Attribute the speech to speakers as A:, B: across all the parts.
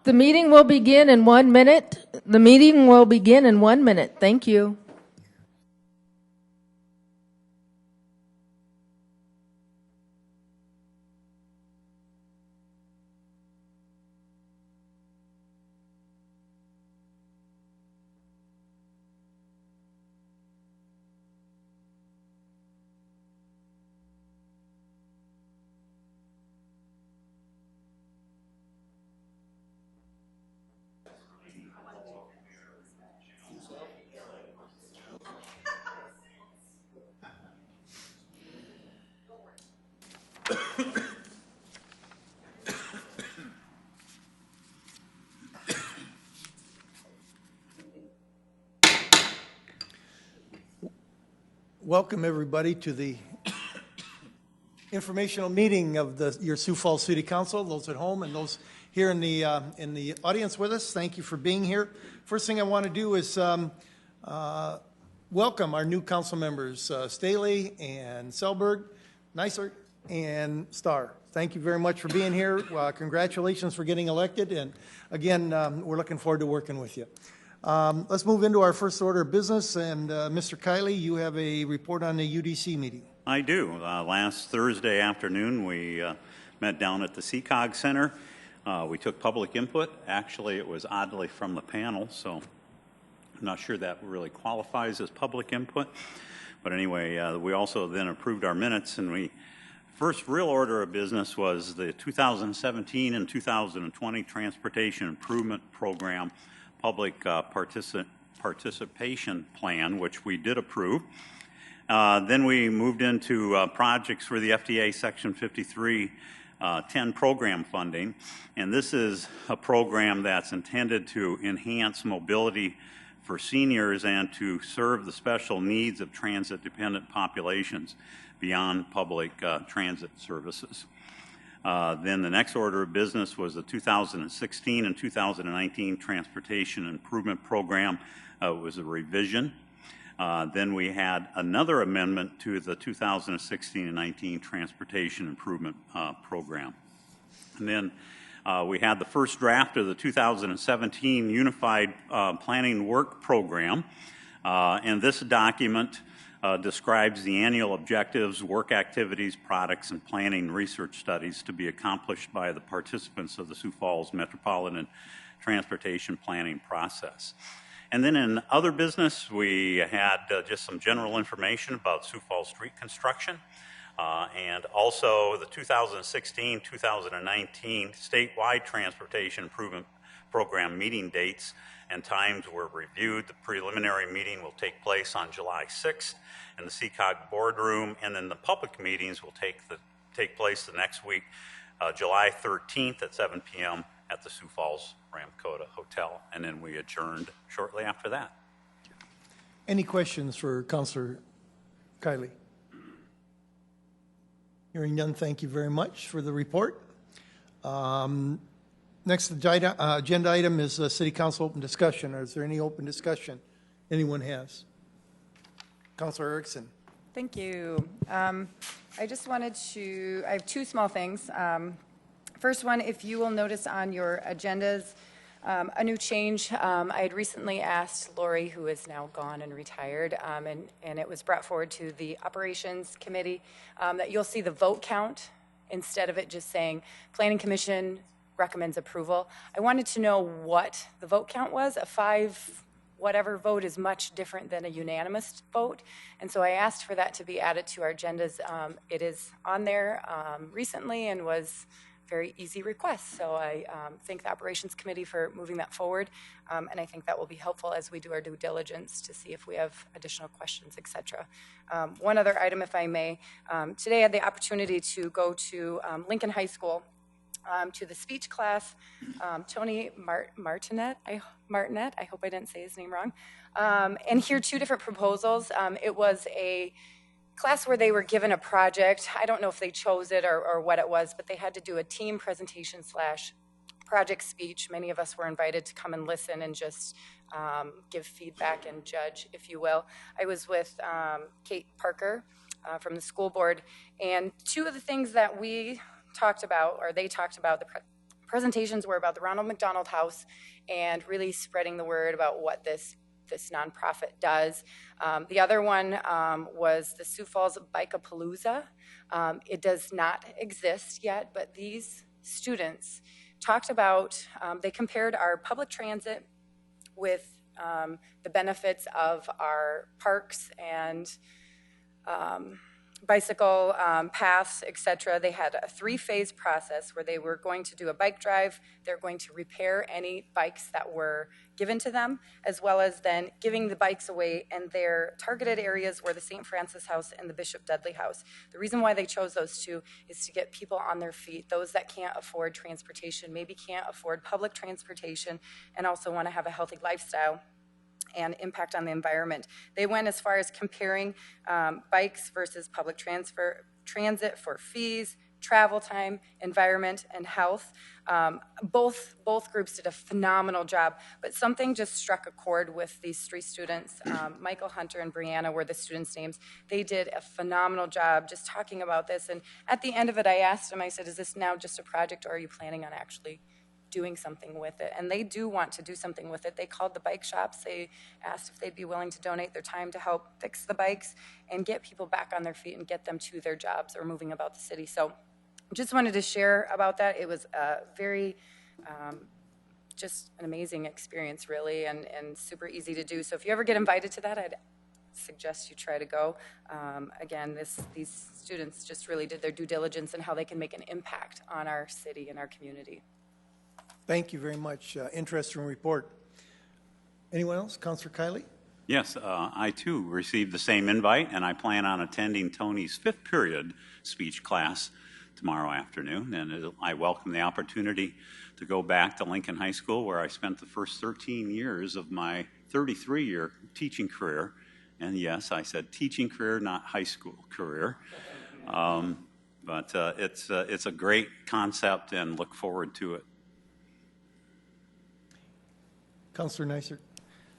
A: The meeting will begin in 1 minute. The meeting will begin in 1 minute. Thank you.
B: Welcome everybody to the informational meeting of your Sioux Falls City Council, those at home and those here in the audience with us. Thank you for being here. First thing I want to do is welcome our new council members, Staley and Selberg, Neisser, and Starr. Thank you very much for being here. Congratulations for getting elected, and again, we're looking forward to working with you. Let's move into our first order of business, and Mr. Kiley, you have a report on the UDC meeting.
C: I do. Last Thursday afternoon, we met down at the CCOG Center. We took public input. Actually, it was oddly from the panel, so I'm not sure that really qualifies as public input. But anyway, we also then approved our minutes, and first real order of business was the 2017 and 2020 Transportation Improvement Program Public Participation Plan, which we did approve. Then we moved into projects for the FDA Section 5310 program funding, and this is a program that's intended to enhance mobility for seniors and to serve the special needs of transit-dependent populations beyond public transit services. Then the next order of business was the 2016 and 2019 Transportation Improvement Program. It was a revision. Then we had another amendment to the 2016 and 19 Transportation Improvement Program. And then we had the first draft of the 2017 Unified Planning Work Program. And this document describes the annual objectives, work activities, products, and planning research studies to be accomplished by the participants of the Sioux Falls Metropolitan Transportation Planning process. And then in other business, we had just some general information about Sioux Falls street construction, and also the 2016-2019 statewide transportation improvement program meeting dates and times were reviewed. The preliminary meeting will take place on July 6th in the CCOG boardroom, and then the public meetings will take place the next week, July 13th at 7 p.m. at the Sioux Falls Ramkota Hotel, and then we adjourned shortly after that.
B: Any questions for Councilor Kiley? Hearing none, thank you very much for the report. Next agenda item is City Council open discussion. Is there any open discussion anyone has? Councilor Erickson.
D: Thank you. I just wanted to, I have two small things. First one, if you will notice on your agendas, a new change. I had recently asked Lori, who is now gone and retired, and it was brought forward to the Operations Committee, that you'll see the vote count instead of it just saying Planning Commission recommends approval. I wanted to know what the vote count was. A 5 whatever vote is much different than a unanimous vote, and so I asked for that to be added to our agendas. It is on there recently and was a very easy request, so I thank the Operations Committee for moving that forward, and I think that will be helpful as we do our due diligence to see if we have additional questions, etc. One other item, if I may. Today I had the opportunity to go to Lincoln High School to the speech class. Tony Martinet, I hope I didn't say his name wrong, and hear two different proposals. It was a class where they were given a project. I don't know if they chose it or what it was, but they had to do a team presentation / project speech. Many of us were invited to come and listen and just give feedback and judge, if you will. I was with Kate Parker from the school board, and two of the things that we talked about, or they talked about, the presentations were about the Ronald McDonald House and really spreading the word about what this nonprofit does. The other one was the Sioux Falls Bike-a-Palooza. It does not exist yet, but these students talked about, they compared our public transit with the benefits of our parks and bicycle paths, etc. They had a 3-phase process where they were going to do a bike drive, they're going to repair any bikes that were given to them, as well as then giving the bikes away, and their targeted areas were the St. Francis House and the Bishop Dudley House. The reason why they chose those two is to get people on their feet, those that can't afford transportation, maybe can't afford public transportation, and also want to have a healthy lifestyle and impact on the environment. They went as far as comparing bikes versus public transit for fees, travel time, environment, and health. Both groups did a phenomenal job, but something just struck a chord with these 3 students. Michael, Hunter, and Brianna were the students' names. They did a phenomenal job just talking about this, and at the end of it, I asked them, I said, is this now just a project, or are you planning on actually doing something with it? And they do want to do something with it. They called the bike shops. They asked if they'd be willing to donate their time to help fix the bikes and get people back on their feet and get them to their jobs or moving about the city. So just wanted to share about that. It was a very, just an amazing experience, really, and super easy to do. So if you ever get invited to that, I'd suggest you try to go. Again, these students just really did their due diligence in how they can make an impact on our city and our community.
B: Thank you very much. Interesting report. Anyone else? Councilor Kiley?
C: Yes, I too received the same invite, and I plan on attending Tony's 5th period speech class tomorrow afternoon, and I welcome the opportunity to go back to Lincoln High School, where I spent the first 13 years of my 33-year teaching career. And yes, I said teaching career, not high school career. But it's a great concept, and look forward to it.
B: Councilor Neisert.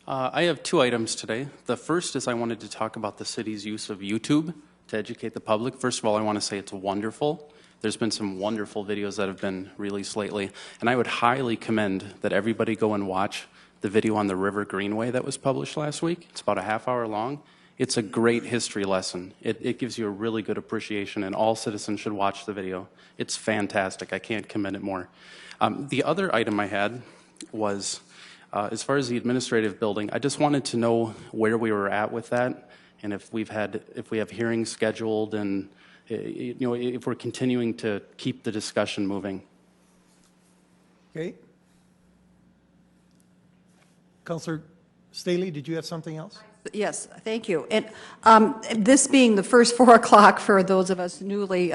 E: I have 2 items today. The first is I wanted to talk about the city's use of YouTube to educate the public. First of all, I want to say it's wonderful. There's been some wonderful videos that have been released lately, and I would highly commend that everybody go and watch the video on the River Greenway that was published last week. It's about a half-hour long. It's a great history lesson. It gives you a really good appreciation, and all citizens should watch the video. It's fantastic. I can't commend it more. The other item I had was, as far as the administrative building, I just wanted to know where we were at with that, and if we have hearings scheduled, and if we're continuing to keep the discussion moving.
B: Okay. Councilor Staley, did you have something else?
F: Yes, thank you. And this being the first 4 o'clock for those of us newly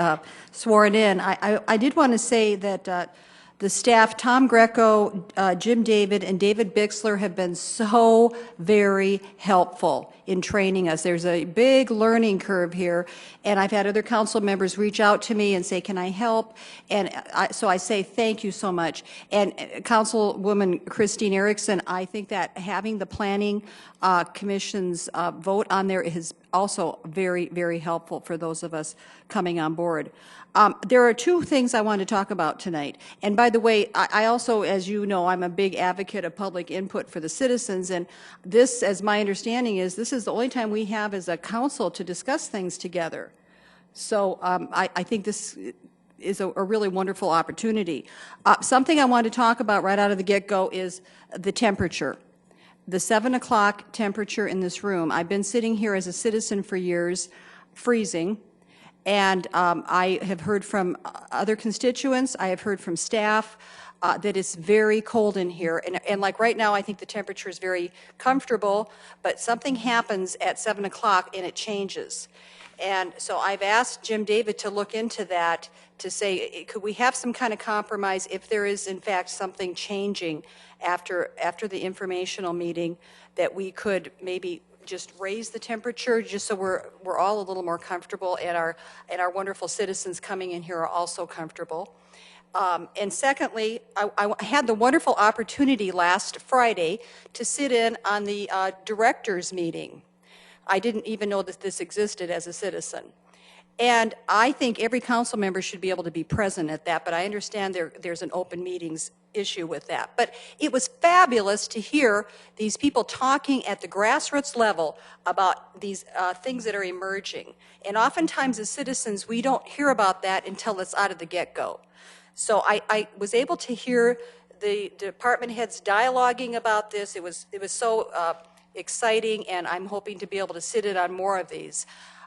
F: sworn in, I did want to say that the staff, Tom Greco, Jim David, and David Bixler, have been so very helpful in training us. There's a big learning curve here, and I've had other council members reach out to me and say, can I help? And so I say thank you so much. And Councilwoman Christine Erickson, I think that having the Planning Commission's vote on there is also very, very helpful for those of us coming on board. There are 2 things I want to talk about tonight. And by the way, I also, as you know, I'm a big advocate of public input for the citizens. And this, as my understanding is, this is the only time we have as a council to discuss things together. So I think this is a really wonderful opportunity. Something I want to talk about right out of the get-go is the temperature. The 7 o'clock temperature in this room. I've been sitting here as a citizen for years, freezing. And I have heard from other constituents, I have heard from staff that it's very cold in here. And like right now, I think the temperature is very comfortable, but something happens at 7 o'clock and it changes. And so I've asked Jim David to look into that, to say, could we have some kind of compromise if there is, in fact, something changing after the informational meeting, that we could maybe just raise the temperature, just so we're all a little more comfortable, and our wonderful citizens coming in here are also comfortable. And secondly, I had the wonderful opportunity last Friday to sit in on the directors meeting. I didn't even know that this existed as a citizen. And I think every council member should be able to be present at that, but I understand there's an open meetings issue with that. But it was fabulous to hear these people talking at the grassroots level about these things that are emerging. And oftentimes as citizens, we don't hear about that until it's out of the get-go. So I was able to hear the department heads dialoguing about this. It was so exciting, and I'm hoping to be able to sit in on more of these.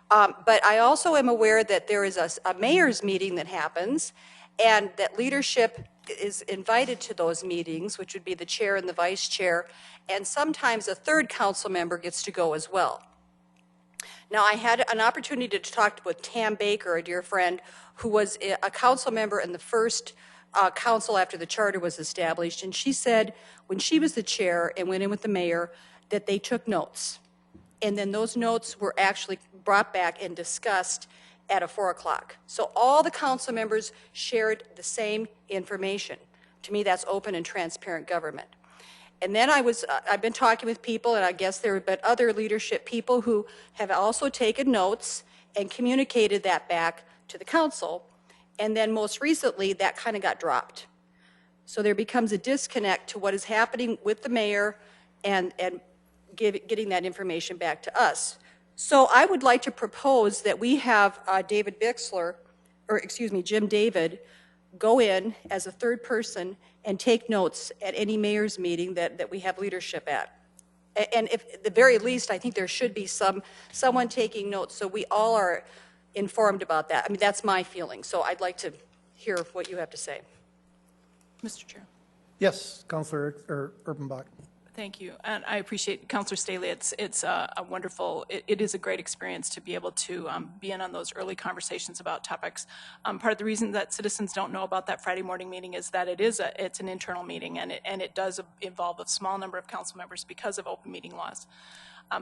F: But I also am aware that there is a mayor's meeting that happens, and that leadership is invited to those meetings, which would be the chair and the vice chair, and sometimes a third council member gets to go as well. Now, I had an opportunity to talk with Tam Baker, a dear friend, who was a council member in the first council after the charter was established, and she said when she was the chair and went in with the mayor that they took notes. And then those notes were actually brought back and discussed at 4 o'clock. So all the council members shared the same information. To me, that's open and transparent government. And then I've been talking with people, and I guess there have been other leadership people who have also taken notes and communicated that back to the council. And then most recently, that kind of got dropped. So there becomes a disconnect to what is happening with the mayor and getting that information back to us. So I would like to propose that we have Jim David, go in as a third person and take notes at any mayor's meeting that we have leadership at. And if at the very least, I think there should be someone taking notes so we all are informed about that. I mean, that's my feeling. So I'd like to hear what you have to say.
G: Mr. Chair.
B: Yes, Councilor Urbanbach.
G: Thank you, and I appreciate Councilor Staley. It's a wonderful. It is a great experience to be able to be in on those early conversations about topics. Part of the reason that citizens don't know about that Friday morning meeting is that it's an internal meeting, and it does involve a small number of council members because of open meeting laws.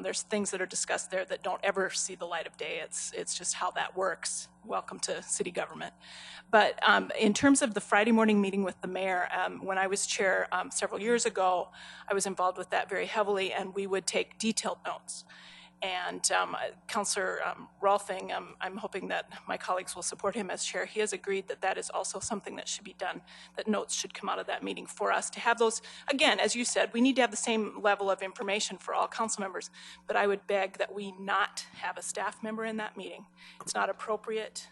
G: There's things that are discussed there that don't ever see the light of day. It's just how that works. Welcome to city government. But in terms of the Friday morning meeting with the mayor, when I was chair several years ago, I was involved with that very heavily, and we would take detailed notes. And Councilor Rolfing, I'm hoping that my colleagues will support him as chair. He has agreed that that is also something that should be done, that notes should come out of that meeting for us to have those. Again, as you said, we need to have the same level of information for all council members, but I would beg that we not have a staff member in that meeting. It's not appropriate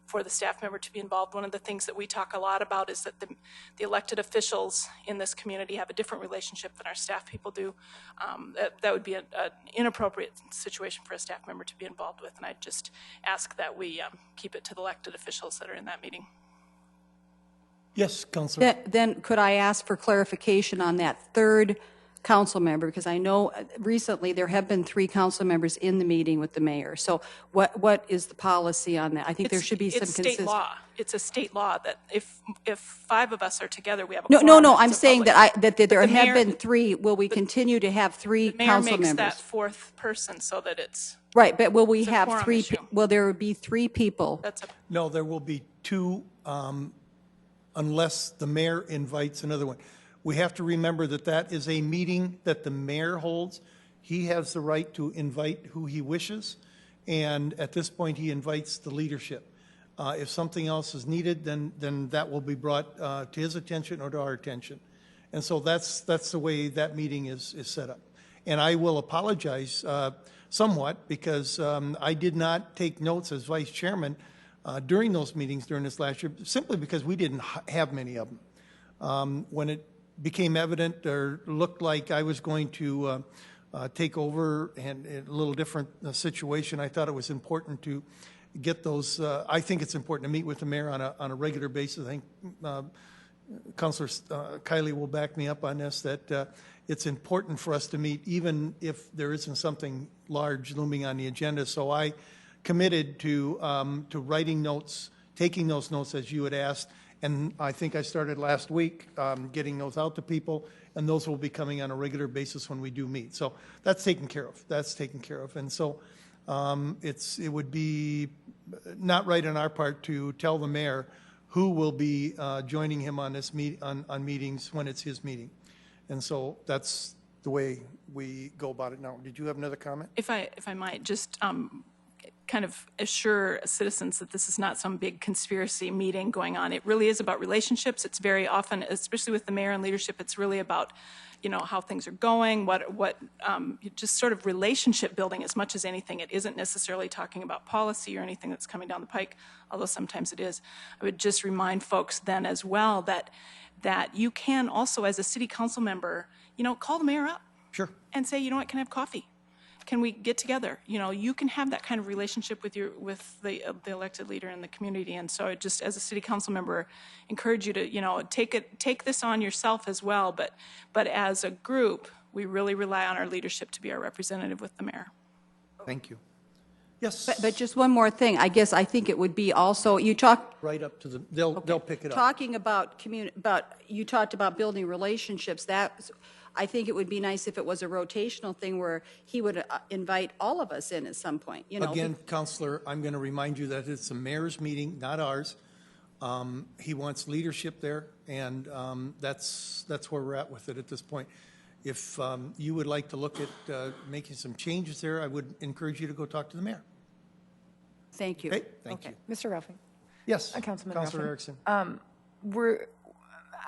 G: for the staff member to be involved. One of the things that we talk a lot about is that the elected officials in this community have a different relationship than our staff people do. That would be an inappropriate situation for a staff member to be involved with, and I just ask that we keep it to the elected officials that are in that meeting.
B: Yes, Councilor.
F: Then could I ask for clarification on that third council member, because I know recently there have been 3 council members in the meeting with the mayor. So what is the policy on that? I think there should be some consistency.
G: It's state law. It's a state law that if 5 of us are together, we have a
F: No,
G: quorum.
F: no. I'm saying that there
G: the
F: have
G: mayor-
F: been 3. Will we continue to have 3 council
G: The mayor
F: members?
G: makes that 4th person so that it's
F: Right, but will we
G: it's a
F: have
G: quorum
F: 3?
G: issue.
F: Will there be 3 people?
G: that's a
B: No, there will be 2 unless the mayor invites another one. We have to remember that that is a meeting that the mayor holds. He has the right to invite who he wishes, and at this point, he invites the leadership. If something else is needed, then that will be brought to his attention or to our attention. And so that's the way that meeting is set up. And I will apologize somewhat because I did not take notes as vice chairman during those meetings during this last year, simply because we didn't have many of them. When it became evident or looked like I was going to take over and a little different situation, I thought it was important to get those. I think it's important to meet with the mayor on a regular basis. I think Councilor Kiley will back me up on this, that it's important for us to meet even if there isn't something large looming on the agenda. So I committed to writing notes, taking those notes as you had asked, and I think I started last week getting those out to people, and those will be coming on a regular basis when we do meet. So that's taken care of. That's taken care of. And so it would be not right on our part to tell the mayor who will be joining him on this on meetings when it's his meeting. And so that's the way we go about it now. Did you have another comment?
G: If I might, just kind of assure citizens that this is not some big conspiracy meeting going on. It really is about relationships. It's very often, especially with the mayor and leadership, it's really about, you know, how things are going, just sort of relationship building as much as anything. It isn't necessarily talking about policy or anything that's coming down the pike, although sometimes it is. I would just remind folks then as well that you can also, as a city council member, you know, call the mayor up.
B: Sure.
G: And say, you know what, can I have coffee? Can we get together? You know, you can have that kind of relationship with the elected leader in the community. And so I just, as a city council member, encourage you to, you know, take this on yourself as well. But as a group, we really rely on our leadership to be our representative with the mayor.
B: Thank you. Yes.
F: But just one more thing. I think it would be also, you talk.
B: Right up to they'll pick it up.
F: Talking about you talked about building relationships. I think it would be nice if it was a rotational thing where he would invite all of us in at some point. You know.
B: Again, Counselor, I'm going to remind you that it's the mayor's meeting, not ours. He wants leadership there, and that's where we're at with it at this point. If you would like to look at making some changes there, I would encourage you to go talk to the mayor.
F: Thank you.
B: Okay, thank you.
H: Mr. Ruffing.
B: Yes,
H: Councilman
B: Counselor
H: Ruffing.
B: Erickson.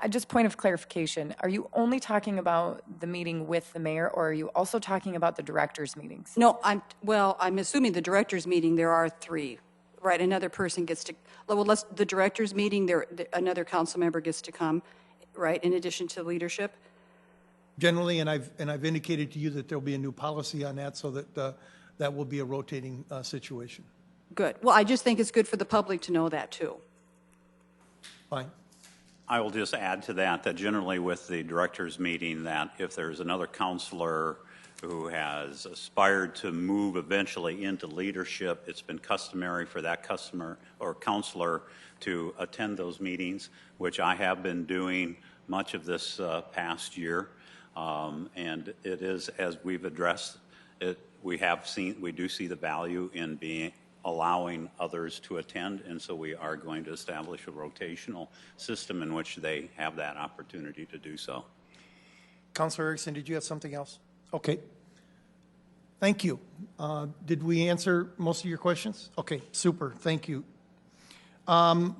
H: Just point of clarification, are you only talking about the meeting with the mayor, or are you also talking about the directors' meetings?
F: No, I'm assuming the directors' meeting, there are 3, right? Another person gets to, the directors' meeting, another council member gets to come, right, in addition to leadership?
B: Generally, and I've indicated to you that there'll be a new policy on that, so that that will be a rotating situation.
F: Good. Well, I just think it's good for the public to know that, too.
B: Fine.
C: I will just add to that generally with the directors meeting, that if there's another counselor who has aspired to move eventually into leadership, it's been customary for that customer or counselor to attend those meetings, which I have been doing much of this past year. And it is, as we've addressed it, we do see the value in allowing others to attend, and so we are going to establish a rotational system in which they have that opportunity to do so.
B: Councilor Erickson, did you have something else? Okay. Thank you. Did we answer most of your questions? Okay, super. Thank you.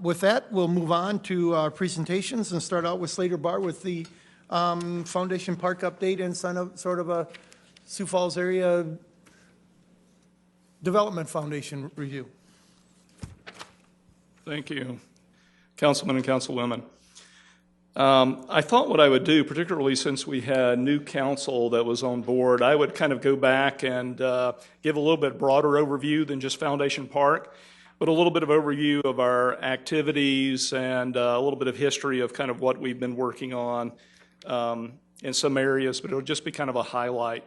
B: With that, we'll move on to our presentations and start out with Slater Barr with the Foundation Park update and sort of a Sioux Falls area Development Foundation review.
I: Thank you, Councilman and Councilwomen. I thought what I would do, particularly since we had new council that was on board, I would kind of go back and give a little bit broader overview than just Foundation Park, but a little bit of overview of our activities and a little bit of history of kind of what we've been working on in some areas, but it'll just be kind of a highlight.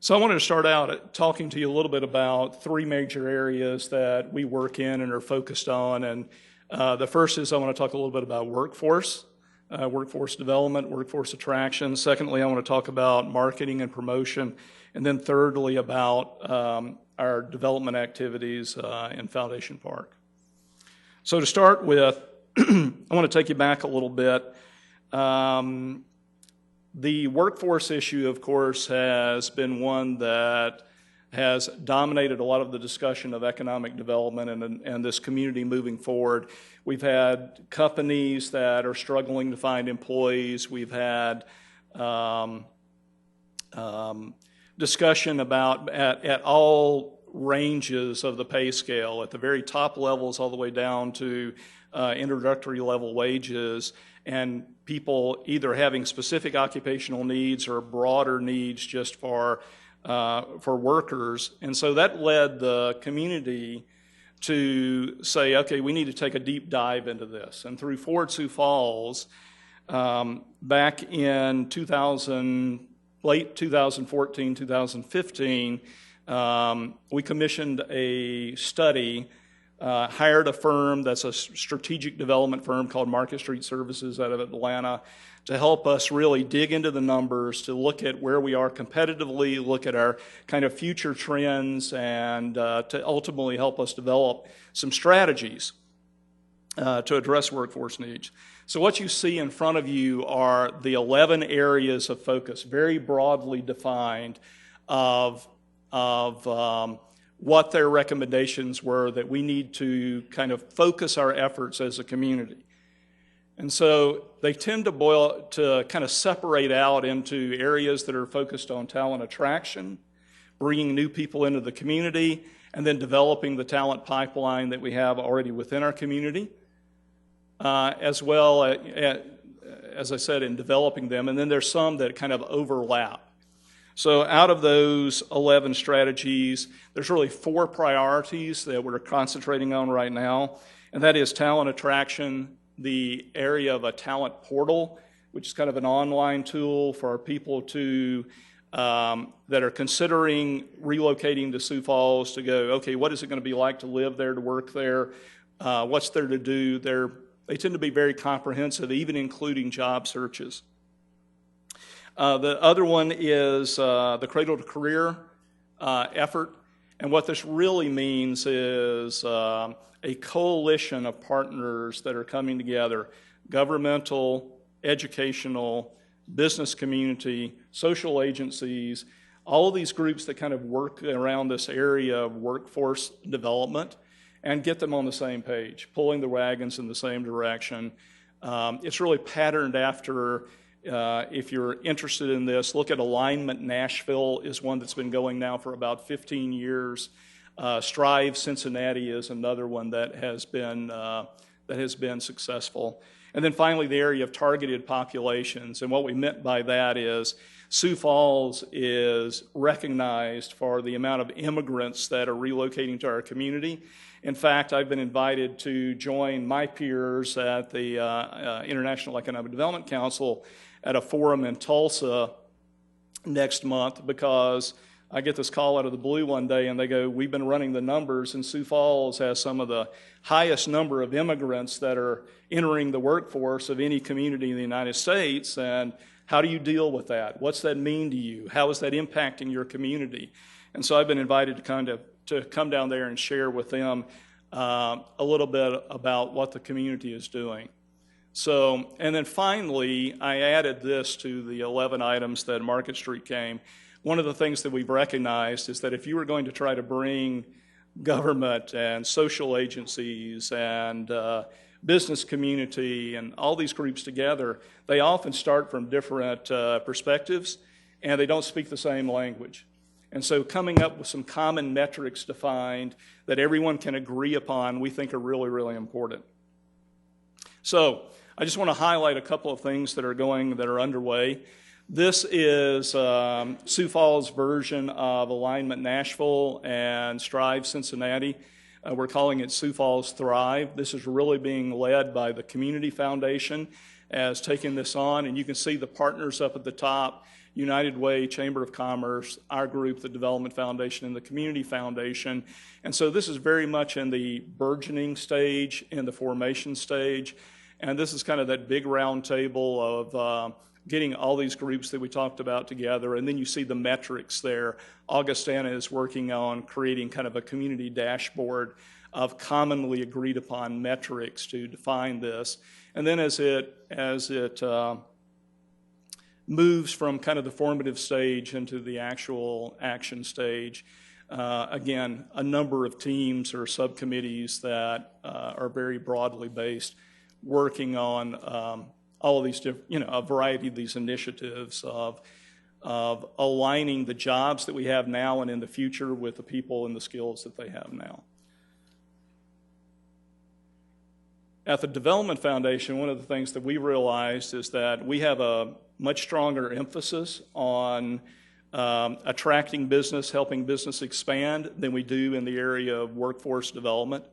I: So I wanted to start out talking to you a little bit about 3 major areas that we work in and are focused on. And the first is I want to talk a little bit about workforce development, workforce attraction. Secondly, I want to talk about marketing and promotion. And then thirdly, about our development activities in Foundation Park. So to start with, I want to take you back a little bit. The workforce issue, of course, has been one that has dominated a lot of the discussion of economic development and this community moving forward. We've had companies that are struggling to find employees. We've had discussion about at all ranges of the pay scale, at the very top levels all the way down to introductory level wages, and people either having specific occupational needs or broader needs just for workers. And so that led the community to say, okay, we need to take a deep dive into this. And through Board Sioux Falls, back in late 2014, 2015, we commissioned a study, hired a firm that's a strategic development firm called Market Street Services out of Atlanta to help us really dig into the numbers, to look at where we are competitively, look at our kind of future trends, and to ultimately help us develop some strategies to address workforce needs. So what you see in front of you are the 11 areas of focus, very broadly defined, of what their recommendations were that we need to kind of focus our efforts as a community. And so they tend to kind of separate out into areas that are focused on talent attraction, bringing new people into the community, and then developing the talent pipeline that we have already within our community, as well as I said, in developing them. And then there's some that kind of overlap. So out of those 11 strategies, there's really 4 priorities that we're concentrating on right now, and that is talent attraction, the area of a talent portal, which is kind of an online tool for our people to that are considering relocating to Sioux Falls to go, okay, what is it going to be like to live there, to work there, what's there to do? They tend to be very comprehensive, even including job searches. The other one is the Cradle to Career effort, and what this really means is a coalition of partners that are coming together, governmental, educational, business community, social agencies, all of these groups that kind of work around this area of workforce development and get them on the same page, pulling the wagons in the same direction. It's really patterned after, if you're interested in this, look at Alignment Nashville is one that's been going now for about 15 years. Strive Cincinnati is another one that has been successful. And then finally, the area of targeted populations. And what we meant by that is Sioux Falls is recognized for the amount of immigrants that are relocating to our community. In fact, I've been invited to join my peers at the International Economic Development Council at a forum in Tulsa next month, because I get this call out of the blue one day and they go, we've been running the numbers and Sioux Falls has some of the highest number of immigrants that are entering the workforce of any community in the United States, and how do you deal with that? What's that mean to you? How is that impacting your community? And so I've been invited to come down there and share with them a little bit about what the community is doing. So, and then finally, I added this to the 11 items that Market Street came. One of the things that we've recognized is that if you were going to try to bring government and social agencies and business community and all these groups together, they often start from different perspectives and they don't speak the same language. And so coming up with some common metrics defined that everyone can agree upon, we think are really, really important. So I just want to highlight a couple of things that are underway. This is Sioux Falls' version of Alignment Nashville and Strive Cincinnati. We're calling it Sioux Falls Thrive. This is really being led by the Community Foundation as taking this on, and you can see the partners up at the top, United Way, Chamber of Commerce, our group, the Development Foundation, and the Community Foundation. And so this is very much in the burgeoning stage, in the formation stage, and this is kind of that big round table of getting all these groups that we talked about together, and then you see the metrics there. Augustana is working on creating kind of a community dashboard of commonly agreed upon metrics to define this. And then as it moves from kind of the formative stage into the actual action stage, again, a number of teams or subcommittees that are very broadly based, working on all of these different, a variety of these initiatives of aligning the jobs that we have now and in the future with the people and the skills that they have now. At the Development Foundation, one of the things that we realized is that we have a much stronger emphasis on attracting business, helping business expand than we do in the area of workforce development.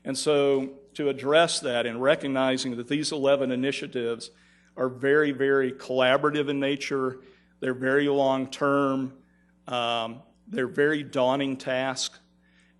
I: And so to address that and recognizing that these 11 initiatives are very, very collaborative in nature, they're very long-term, they're very daunting tasks.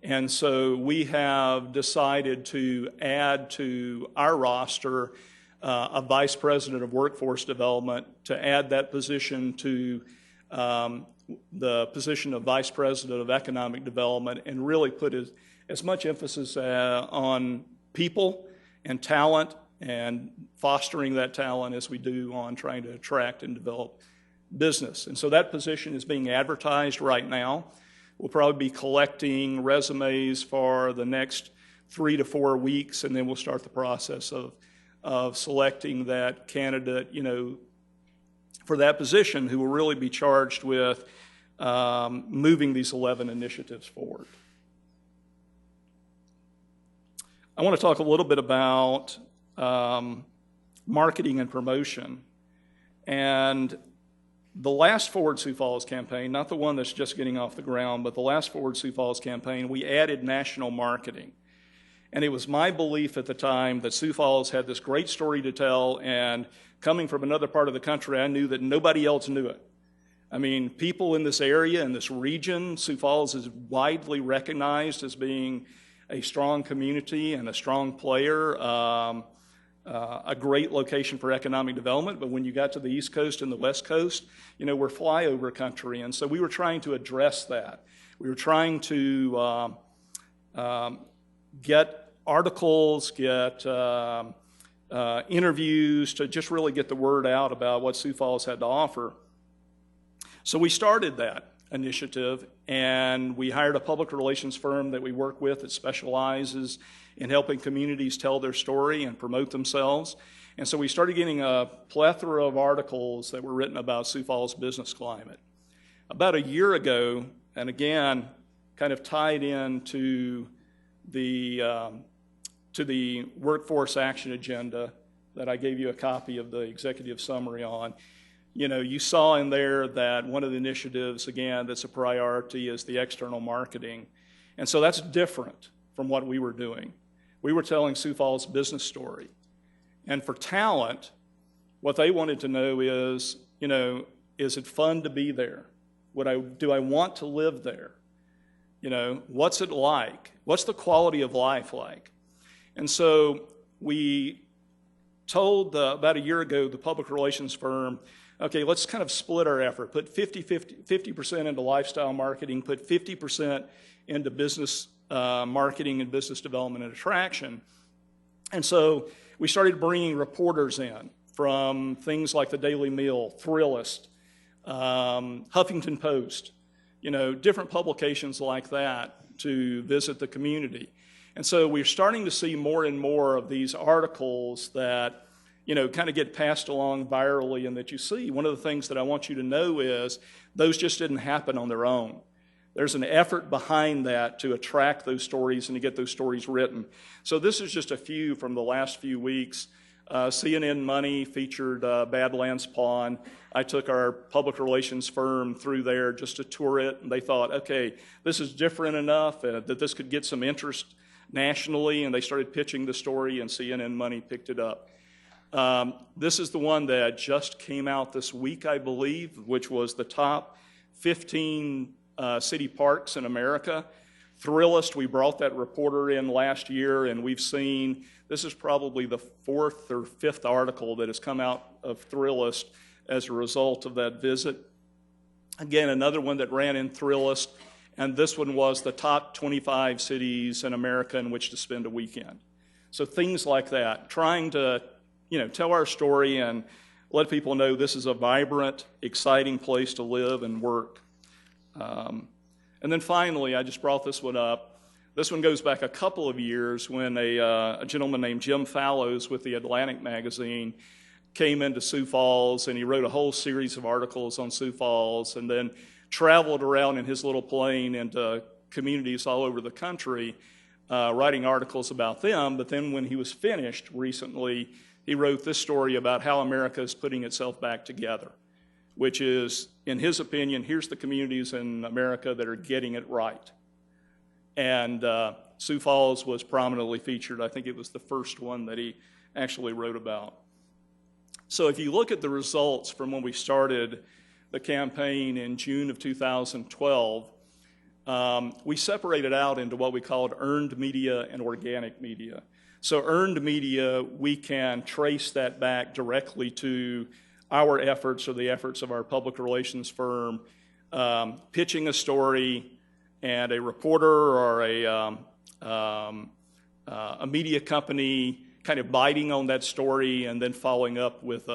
I: And so we have decided to add to our roster a Vice President of Workforce Development, to add that position to the position of Vice President of Economic Development, and really put as much emphasis on people and talent and fostering that talent as we do on trying to attract and develop business. And so that position is being advertised right now. We'll probably be collecting resumes for the next 3 to 4 weeks, and then we'll start the process of selecting that candidate, for that position, who will really be charged with moving these 11 initiatives forward. I want to talk a little bit about marketing and promotion. And the last Forward Sioux Falls campaign, not the one that's just getting off the ground, but the last Forward Sioux Falls campaign, we added national marketing. And it was my belief at the time that Sioux Falls had this great story to tell, and coming from another part of the country, I knew that nobody else knew it. I mean, people in this area, in this region, Sioux Falls is widely recognized as being a strong community and a strong player, a great location for economic development. But when you got to the East Coast and the West Coast, we're flyover country. And so we were trying to address that. We were trying to get articles, get interviews, to just really get the word out about what Sioux Falls had to offer. So we started that initiative, and we hired a public relations firm that we work with that specializes in helping communities tell their story and promote themselves. And so we started getting a plethora of articles that were written about Sioux Falls business climate. About a year ago, and again, kind of tied into the workforce action agenda that I gave you a copy of the executive summary on, you saw in there that one of the initiatives, again, that's a priority is the external marketing. And so that's different from what we were doing. We were telling Sioux Falls' business story. And for talent, what they wanted to know is, is it fun to be there? Do I want to live there? What's it like? What's the quality of life like? And so we told, about a year ago, the public relations firm, okay, let's kind of split our effort, put 50% into lifestyle marketing, put 50% into business marketing and business development and attraction. And so we started bringing reporters in from things like the Daily Mail, Thrillist, Huffington Post, different publications like that to visit the community. And so we're starting to see more and more of these articles that kind of get passed along virally, and that you see. One of the things that I want you to know is those just didn't happen on their own. There's an effort behind that to attract those stories and to get those stories written. So this is just a few from the last few weeks. CNN Money featured Badlands Pond. I took our public relations firm through there just to tour it, and they thought, okay, this is different enough that this could get some interest nationally, and they started pitching the story, and CNN Money picked it up. This is the one that just came out this week, I believe, which was the top 15 city parks in America. Thrillist, we brought that reporter in last year, and we've seen, this is probably the 4th or 5th article that has come out of Thrillist as a result of that visit. Again, another one that ran in Thrillist, and this one was the top 25 cities in America in which to spend a weekend. So things like that, trying to tell our story and let people know this is a vibrant, exciting place to live and work. And then finally, I just brought this one up. This one goes back a couple of years when a gentleman named Jim Fallows with the Atlantic magazine came into Sioux Falls, and he wrote a whole series of articles on Sioux Falls, and then traveled around in his little plane into communities all over the country, writing articles about them. But then when he was finished recently, he wrote this story about how America is putting itself back together, which is, in his opinion, here's the communities in America that are getting it right. And Sioux Falls was prominently featured. I think it was the first one that he actually wrote about. So if you look at the results from when we started the campaign in June of 2012, we separated out into what we called earned media and organic media. So earned media, we can trace that back directly to our efforts or the efforts of our public relations firm, pitching a story, and a reporter or a media company kind of biting on that story and then following up with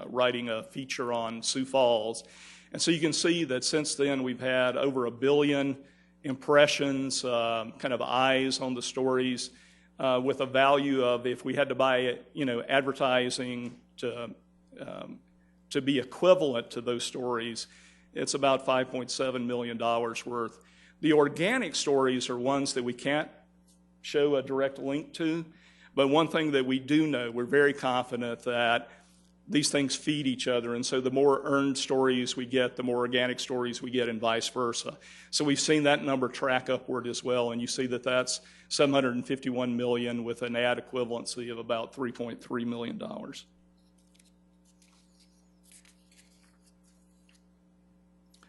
I: writing a feature on Sioux Falls. And so you can see that since then we've had over 1 billion impressions, kind of eyes on the stories, with a value of, if we had to buy it, advertising to be equivalent to those stories, it's about $5.7 million worth. The organic stories are ones that we can't show a direct link to, but one thing that we do know, we're very confident that these things feed each other, and so the more earned stories we get, the more organic stories we get, and vice versa. So we've seen that number track upward as well, and you see that that's $751 million with an ad equivalency of about $3.3 million.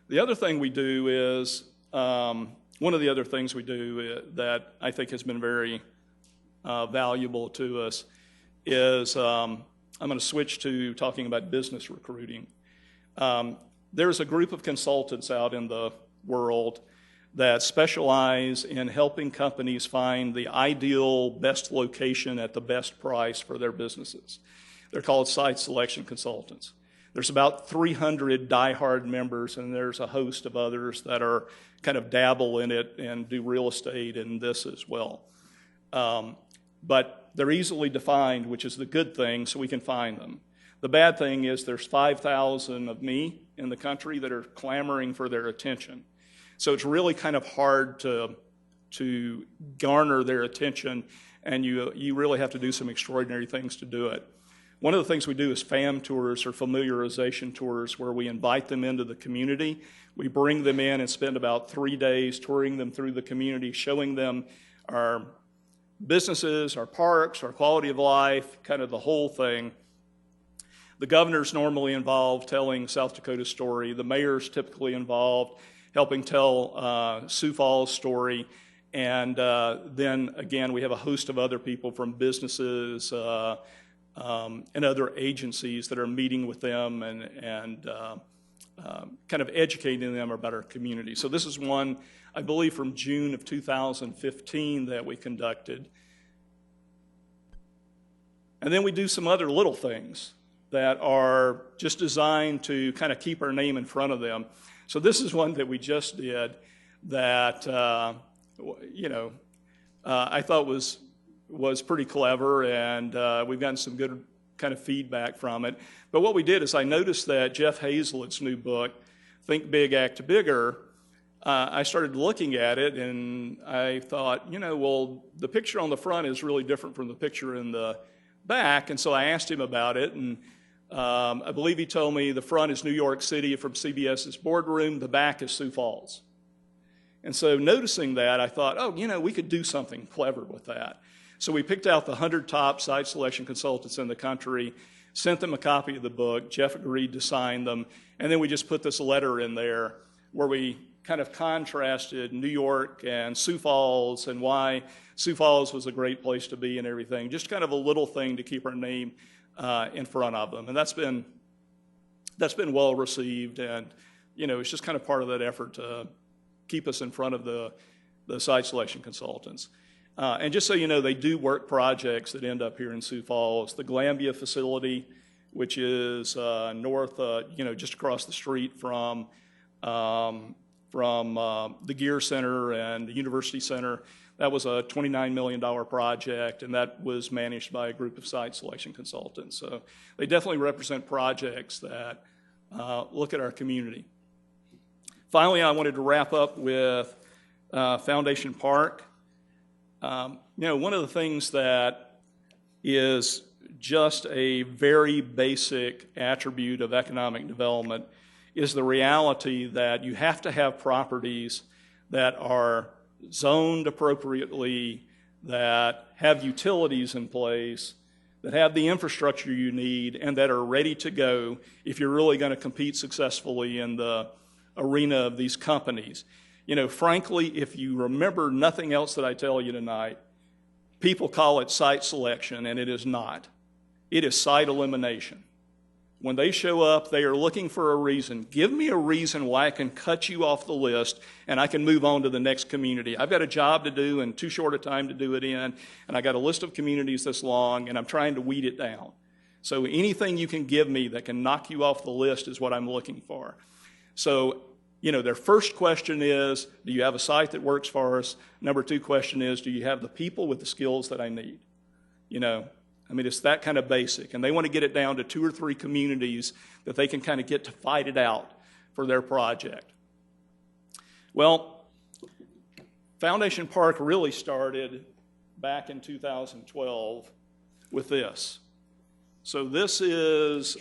I: The other thing we do is, one of the other things we do that I think has been very valuable to us is, I'm going to switch to talking about business recruiting. There's a group of consultants out in the world that specialize in helping companies find the ideal best location at the best price for their businesses. They're called site selection consultants. There's about 300 diehard members, and there's a host of others that are kind of dabble in it and do real estate and this as well. But they're easily defined, which is the good thing, so we can find them. The bad thing is there's 5,000 of me in the country that are clamoring for their attention. So it's really kind of hard to garner their attention, and you really have to do some extraordinary things to do it. One of the things we do is FAM tours, or familiarization tours, where we invite them into the community. We bring them in and spend about 3 days touring them through the community, showing them our businesses, our parks, our quality of life, kind of the whole thing. The governor's normally involved telling South Dakota's story. The mayor's typically involved helping tell Sioux Falls' story. And then, again, we have a host of other people from businesses and other agencies that are meeting with them and kind of educating them about our community. So this is one, I believe, from June of 2015 that we conducted. And then we do some other little things that are just designed to kind of keep our name in front of them. So this is one that we just did that, I thought was pretty clever, and we've gotten some good kind of feedback from it. But what we did is I noticed that Jeff Hazlett's new book, Think Big, Act Bigger, I started looking at it, and I thought, well, the picture on the front is really different from the picture in the back, and so I asked him about it, and I believe he told me the front is New York City from CBS's boardroom, the back is Sioux Falls. And so noticing that, I thought, we could do something clever with that. So we picked out the 100 top site selection consultants in the country, sent them a copy of the book. Jeff agreed to sign them, and then we just put this letter in there where we kind of contrasted New York and Sioux Falls and why Sioux Falls was a great place to be and everything. Just kind of a little thing to keep our name in front of them. And that's been well received, and it's just kind of part of that effort to keep us in front of the site selection consultants. And just so you know, they do work projects that end up here in Sioux Falls. The Glambia facility, which is north, just across the street from the Gear Center and the University Center, that was a $29 million project, and that was managed by a group of site selection consultants. So they definitely represent projects that look at our community. Finally, I wanted to wrap up with Foundation Park. One of the things that is just a very basic attribute of economic development is the reality that you have to have properties that are zoned appropriately, that have utilities in place, that have the infrastructure you need, and that are ready to go if you're really going to compete successfully in the arena of these companies. Frankly, if you remember nothing else that I tell you tonight, people call it site selection, and it is not. It is site elimination. When they show up, they are looking for a reason. Give me a reason why I can cut you off the list and I can move on to the next community. I've got a job to do and too short a time to do it in, and I got a list of communities this long, and I'm trying to weed it down. So anything you can give me that can knock you off the list is what I'm looking for. So, their first question is, do you have a site that works for us? Number 2 question is, do you have the people with the skills that I need? It's that kind of basic. And they want to get it down to 2 or 3 communities that they can kind of get to fight it out for their project. Well, Foundation Park really started back in 2012 with this. So this was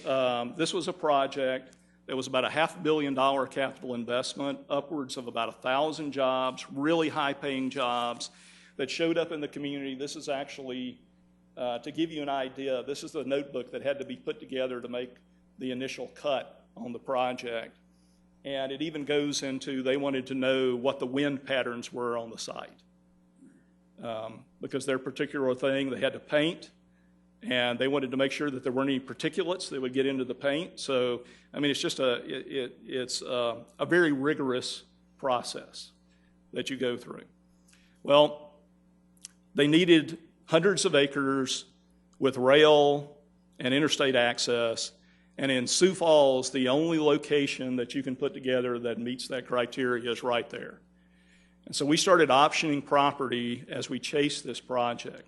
I: a project that was about a $500 million capital investment, upwards of about 1,000 jobs, really high-paying jobs that showed up in the community. This is actually, to give you an idea, this is the notebook that had to be put together to make the initial cut on the project. And it even goes into, they wanted to know what the wind patterns were on the site. Because their particular thing, they had to paint, and they wanted to make sure that there weren't any particulates that would get into the paint. So, it's just it's a very rigorous process that you go through. Well, they needed hundreds of acres with rail and interstate access, and in Sioux Falls, the only location that you can put together that meets that criteria is right there. And so we started optioning property as we chased this project.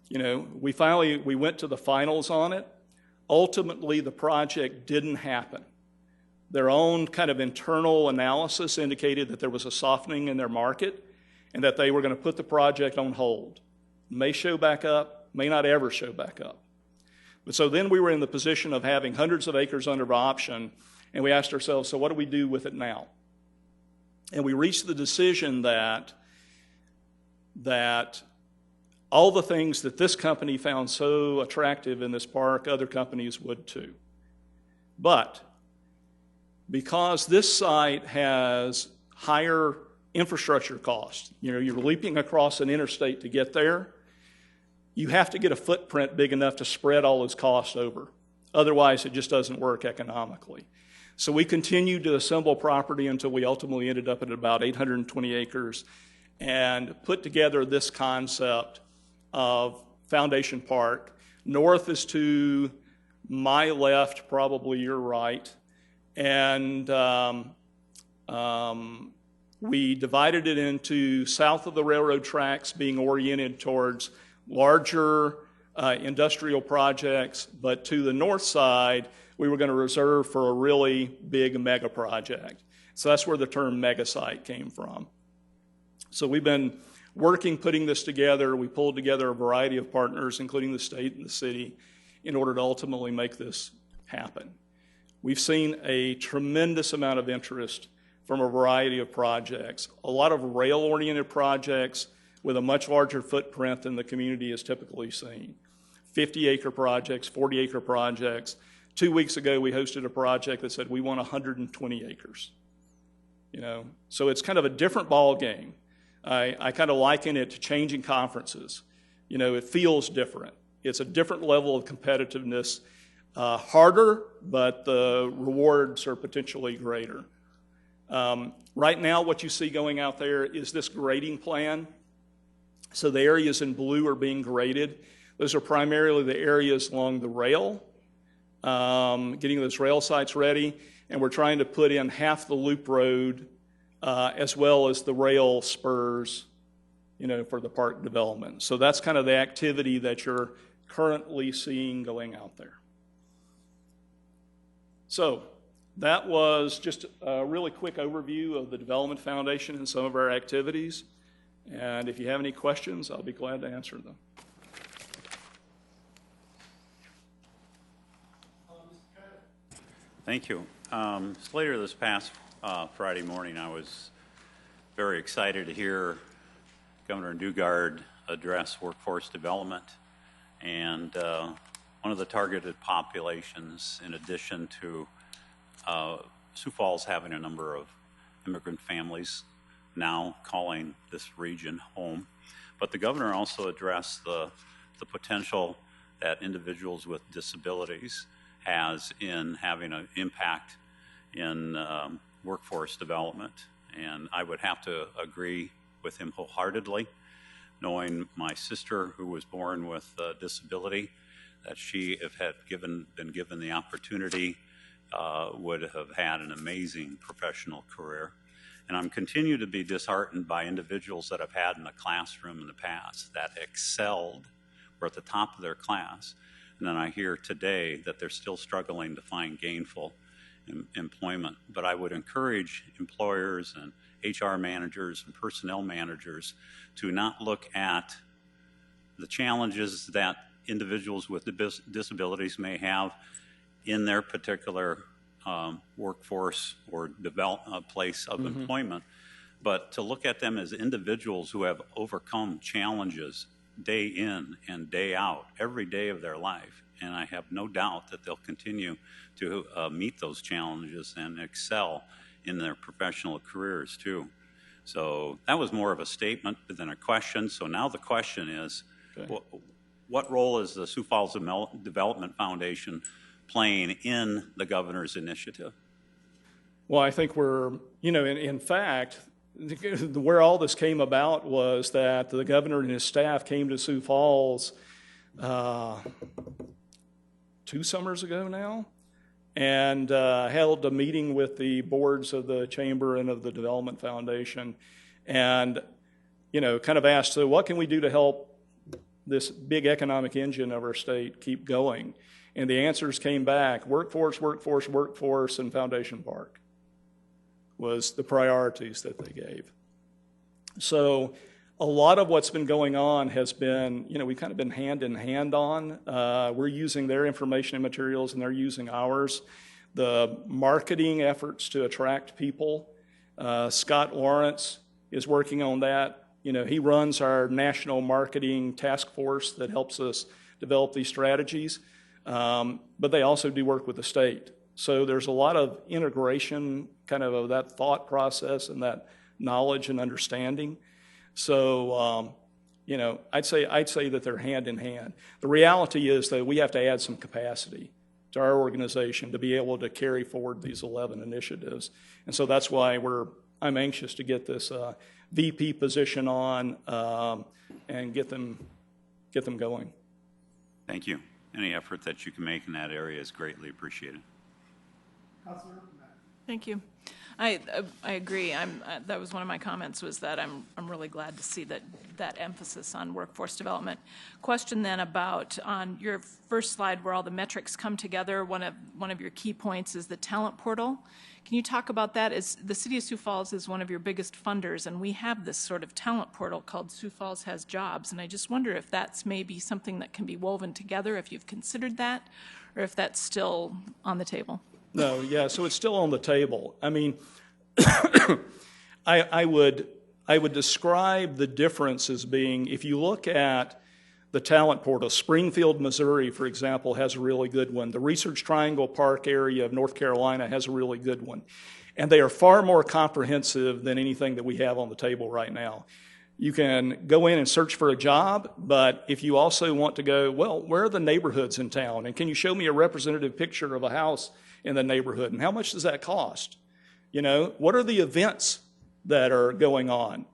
I: We went to the finals on it. Ultimately, the project didn't happen. Their own kind of internal analysis indicated that there was a softening in their market and that they were going to put the project on hold. May show back up, may not ever show back up. But so then we were in the position of having hundreds of acres under option, and we asked ourselves, so what do we do with it now? And we reached the decision that all the things that this company found so attractive in this park, other companies would too. But because this site has higher infrastructure costs, you're leaping across an interstate to get there, you have to get a footprint big enough to spread all those costs over. Otherwise, it just doesn't work economically. So we continued to assemble property until we ultimately ended up at about 820 acres and put together this concept of Foundation Park. North is to my left, probably your right, and we divided it into south of the railroad tracks being oriented towards larger industrial projects, but to the north side, we were going to reserve for a really big mega project. So that's where the term mega site came from. So we've been working, putting this together. We pulled together a variety of partners, including the state and the city, in order to ultimately make this happen. We've seen a tremendous amount of interest from a variety of projects, a lot of rail-oriented projects with a much larger footprint than the community has typically seen. 50-acre projects, 40-acre projects. 2 weeks ago, we hosted a project that said we want 120 acres. So it's kind of a different ball game. I kind of liken it to changing conferences. It feels different. It's a different level of competitiveness, harder, but the rewards are potentially greater. Right now, what you see going out there is this grading plan. So the areas in blue are being graded. Those are primarily the areas along the rail, getting those rail sites ready, and we're trying to put in half the loop road as well as the rail spurs, for the park development. So that's kind of the activity that you're currently seeing going out there. So that was just a really quick overview of the Development Foundation and some of our activities. And if you have any questions, I'll be glad to answer them.
C: Thank you. Later this past Friday morning, I was very excited to hear Governor Dugard address workforce development. And one of the targeted populations, in addition to Sioux Falls having a number of immigrant families now calling this region home, but the governor also addressed the potential that individuals with disabilities has in having an impact in workforce development. And I would have to agree with him wholeheartedly, knowing my sister, who was born with a disability, that she, if had been given the opportunity, would have had an amazing professional career. And I'm continued to be disheartened by individuals that I've had in the classroom in the past that excelled, were at the top of their class, and then I hear today that they're still struggling to find gainful employment. But I would encourage employers and HR managers and personnel managers to not look at the challenges that individuals with disabilities may have in their particular workforce or place of employment, but to look at them as individuals who have overcome challenges day in and day out, every day of their life. And I have no doubt that they'll continue to meet those challenges and excel in their professional careers too. So that was more of a statement than a question. So now the question is, okay, what role is the Sioux Falls Development Foundation playing in the governor's initiative?
I: Well, I think we're, in fact, where all this came about was that the governor and his staff came to Sioux Falls 2 summers ago now, and held a meeting with the boards of the Chamber and of the Development Foundation, and, kind of asked, so what can we do to help this big economic engine of our state keep going? And the answers came back: workforce, workforce, workforce, and Foundation Park was the priorities that they gave. So a lot of what's been going on has been, we've kind of been hand in hand on. We're using their information and materials, and they're using ours. The marketing efforts to attract people, Scott Lawrence is working on that. He runs our national marketing task force that helps us develop these strategies. But they also do work with the state. So there's a lot of integration kind of that thought process and that knowledge and understanding. So, I'd say that they're hand in hand. The reality is that we have to add some capacity to our organization to be able to carry forward these 11 initiatives. And so that's why I'm anxious to get this VP position on and get them going.
C: Thank you. Any effort that you can make in that area is greatly appreciated.
G: Thank you. I agree. That was one of my comments, was that I'm really glad to see that emphasis on workforce development. Question then about, on your first slide where all the metrics come together, one of your key points is the talent portal. Can you talk about that? The City of Sioux Falls is one of your biggest funders, and we have this sort of talent portal called Sioux Falls Has Jobs, and I just wonder if that's maybe something that can be woven together, if you've considered that, or if that's still on the table.
I: No, yeah, so it's still on the table. I mean, I would describe the difference as being, if you look at the talent portal, Springfield, Missouri, for example, has a really good one. The Research Triangle Park area of North Carolina has a really good one. And they are far more comprehensive than anything that we have on the table right now. You can go in and search for a job, but if you also want to go, well, where are the neighborhoods in town? And can you show me a representative picture of a house in the neighborhood? And how much does that cost? What are the events that are going on?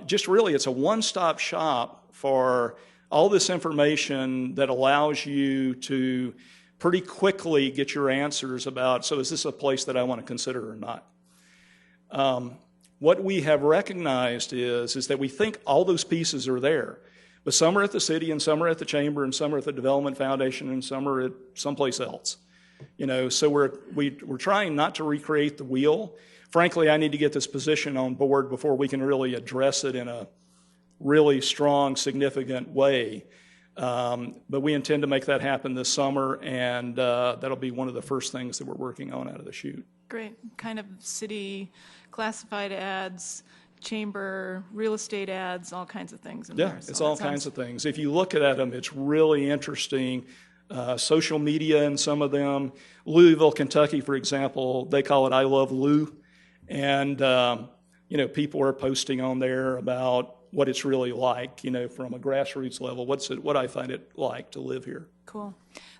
I: Just really, it's a one-stop shop for all this information that allows you to pretty quickly get your answers about, so is this a place that I want to consider or not? What we have recognized is that we think all those pieces are there, but some are at the city, and some are at the chamber, and some are at the Development Foundation, and some are at someplace else. So we're trying not to recreate the wheel. Frankly, I need to get this position on board before we can really address it in a really strong, significant way. But we intend to make that happen this summer, and that'll be one of the first things that we're working on out of the chute.
G: Great. Kind of city classified ads, chamber, real estate ads, all kinds of things in there.
I: Yeah, it's all kinds of things. If you look at them, it's really interesting. Social media in some of them. Louisville, Kentucky, for example, they call it I Love Lou. And, people are posting on there about what it's really like, from a grassroots level. What I find it like to live here.
G: Cool.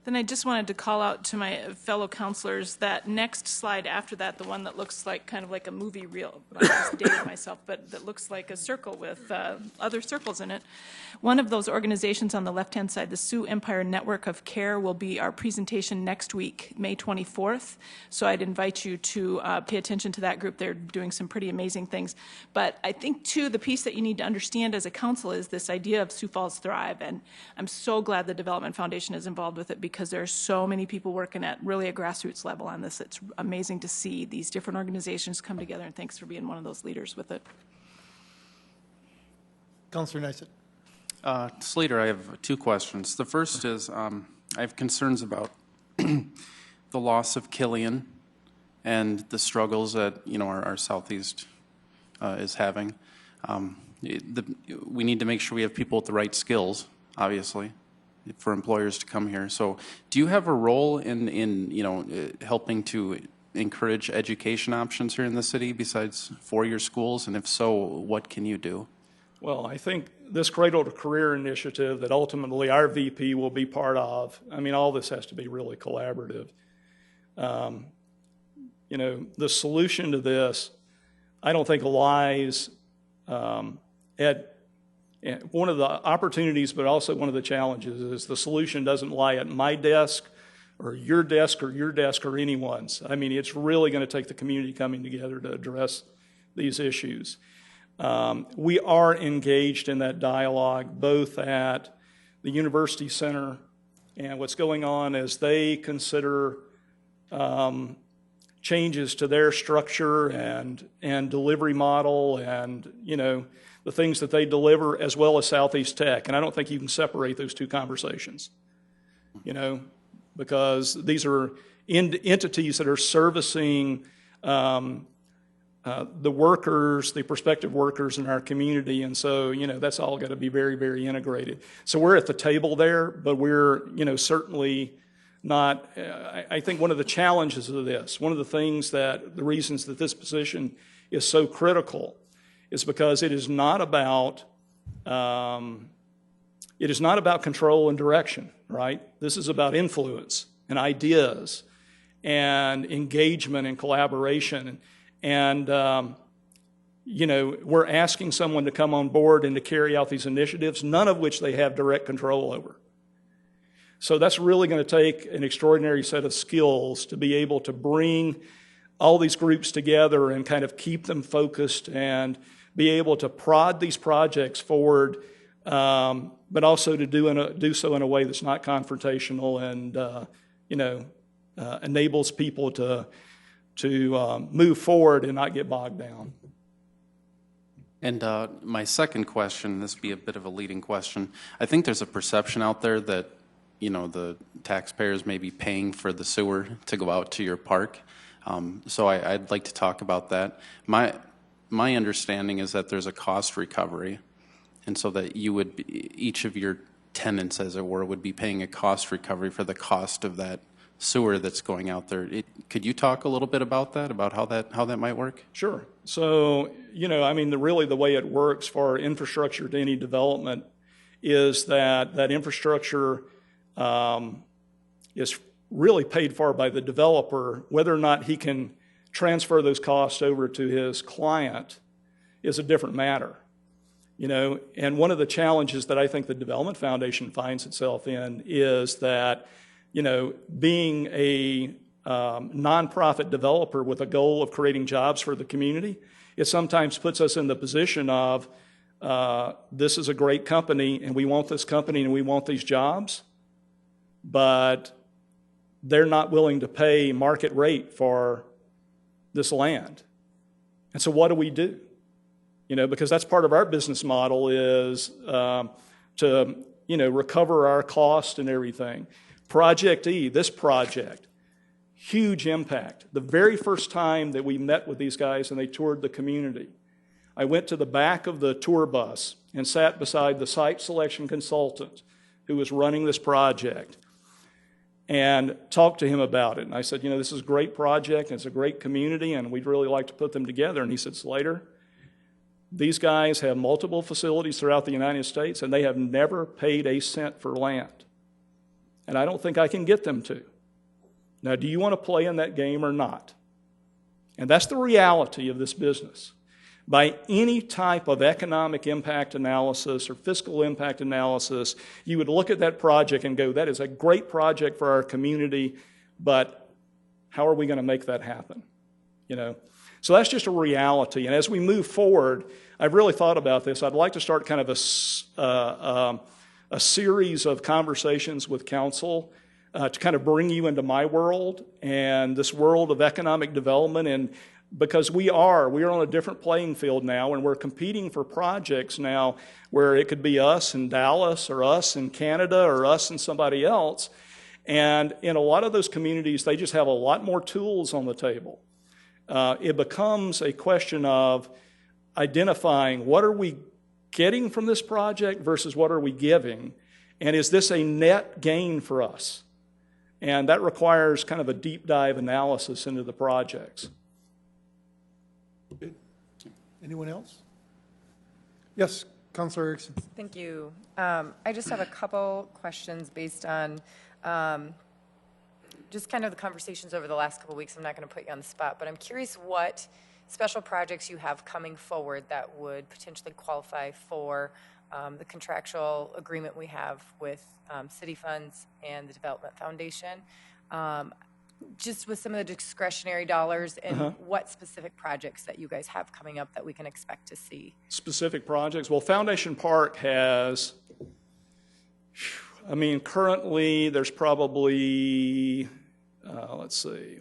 G: Then I just wanted to call out to my fellow counselors that next slide after that, the one that looks like kind of like a movie reel, I just dated myself, but that looks like a circle with other circles in it. One of those organizations on the left-hand side, the Sioux Empire Network of Care, will be our presentation next week, May 24th. So I'd invite you to pay attention to that group. They're doing some pretty amazing things. But I think, too, the piece that you need to understand as a council is this idea of Sioux Falls Thrive. And I'm so glad the Development Foundation is involved with it, because there are so many people working at really a grassroots level on this. It's amazing to see these different organizations come together, and thanks for being one of those leaders with it.
B: Councilor Nisett.
E: Slater, I have two questions. The first is I have concerns about the loss of Killian and the struggles that our southeast is having. We need to make sure we have people with the right skills, obviously, for employers to come here. So do you have a role in helping to encourage education options here in the city besides four-year schools? And if so, what can you do?
I: Well, I think this Cradle to Career initiative that ultimately our VP will be part of, I mean, all this has to be really collaborative. The solution to this, I don't think lies at one of the opportunities, but also one of the challenges is the solution doesn't lie at my desk or your desk or anyone's. I mean, it's really going to take the community coming together to address these issues. We are engaged in that dialogue both at the University Center and what's going on as they consider changes to their structure and delivery model and, the things that they deliver, as well as Southeast Tech. And I don't think you can separate those two conversations, because these are entities that are servicing the workers, the prospective workers in our community. And so, that's all got to be very, very integrated. So we're at the table there, but we're, certainly not. I think one of the challenges of this, one of the reasons that this position is so critical is because it is not about control and direction, right? This is about influence and ideas and engagement and collaboration. And we're asking someone to come on board and to carry out these initiatives, none of which they have direct control over. So that's really going to take an extraordinary set of skills to be able to bring all these groups together and kind of keep them focused and be able to prod these projects forward, but also to do so in a way that's not confrontational and enables people to move forward and not get bogged down.
E: And my second question, this will be a bit of a leading question. I think there's a perception out there that the taxpayers may be paying for the sewer to go out to your park. So I'd like to talk about that. My understanding is that there's a cost recovery, and so that each of your tenants, as it were, would be paying a cost recovery for the cost of that sewer that's going out there. Could you talk a little bit about that, about how that might work?
I: Sure. So, really the way it works for infrastructure to any development is that infrastructure is really paid for by the developer. Whether or not he can transfer those costs over to his client is a different matter. And one of the challenges that I think the Development Foundation finds itself in is that, being a nonprofit developer with a goal of creating jobs for the community, it sometimes puts us in the position of this is a great company and we want this company and we want these jobs, but they're not willing to pay market rate for this land. And so what do we do? Because that's part of our business model is to, recover our cost and everything. Project E, this project, huge impact. The very first time that we met with these guys and they toured the community, I went to the back of the tour bus and sat beside the site selection consultant who was running this project and talked to him about it. And I said, this is a great project, and it's a great community, and we'd really like to put them together. And he said, Slater, these guys have multiple facilities throughout the United States, and they have never paid a cent for land. and I don't think I can get them to. Now, do you want to play in that game or not? And that's the reality of this business. By any type of economic impact analysis or fiscal impact analysis, you would look at that project and go, that is a great project for our community, but how are we going to make that happen? You know? So that's just a reality. And as we move forward, I've really thought about this. I'd like to start kind of a series of conversations with council to kind of bring you into my world and this world of economic development. And because we are on a different playing field now, and we're competing for projects now where it could be us in Dallas or us in Canada or us and somebody else. And in a lot of those communities, they just have a lot more tools on the table. It becomes a question of identifying what are we getting from this project versus what are we giving, and is this a net gain for us? And that requires kind of a deep dive analysis into the projects.
B: Good. Anyone else? Yes, Councilor Erickson.
H: Thank you. I just have a couple questions based on just kind of the conversations over the last couple of weeks. I'm not going to put you on the spot, but I'm curious what special projects you have coming forward that would potentially qualify for the contractual agreement we have with city funds and the Development Foundation. Just with some of the discretionary dollars and what specific projects that you guys have coming up that we can expect to see.
I: Specific projects? Well, Foundation Park has, I mean, currently there's probably, let's see,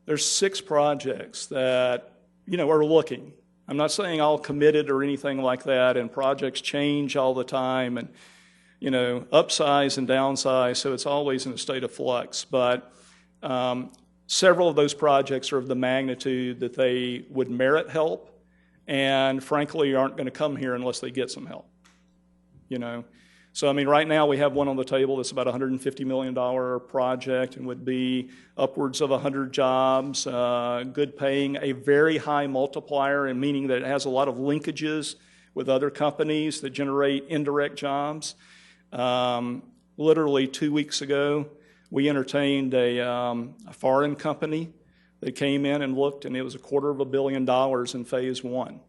I: there's 6 projects that, you know, are looking. I'm not saying all committed or anything like that, and projects change all the time, and you know, upsize and downsize, so it's always in a state of flux. But several of those projects are of the magnitude that they would merit help, and frankly aren't going to come here unless they get some help. You know, so I mean, right now we have one on the table that's about a $150 million project and would be upwards of 100 jobs, good paying, a very high multiplier, and meaning that it has a lot of linkages with other companies that generate indirect jobs. Literally 2 weeks ago, we entertained a foreign company that came in and looked, and it was $250 million in phase 1.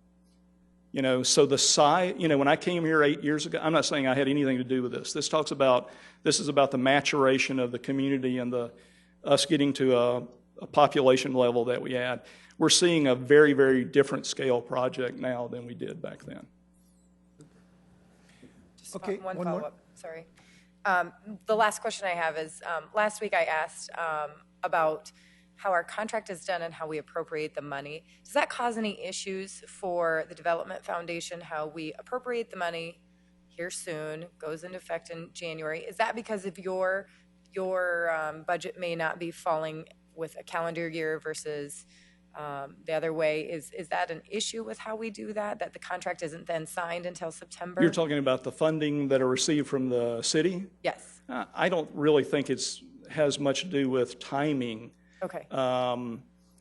I: You know, so the size, you know, when I came here 8 years ago, I'm not saying I had anything to do with this. This is about the maturation of the community and us getting to a population level that we had. We're seeing a very, very different scale project now than we did back then.
H: Just
B: Okay,
H: one
B: one more.
H: follow-up, sorry. The last question I have is, last week I asked about how our contract is done and how we appropriate the money. Does that cause any issues for the Development Foundation, how we appropriate the money here soon, goes into effect in January? Is that because of your budget may not be falling with a calendar year versus the other way? Is that an issue with how we do that the contract isn't then signed until September?
I: You're talking about the funding that are received from the city?
H: Yes.
I: I don't really think has much to do with timing.
H: Okay.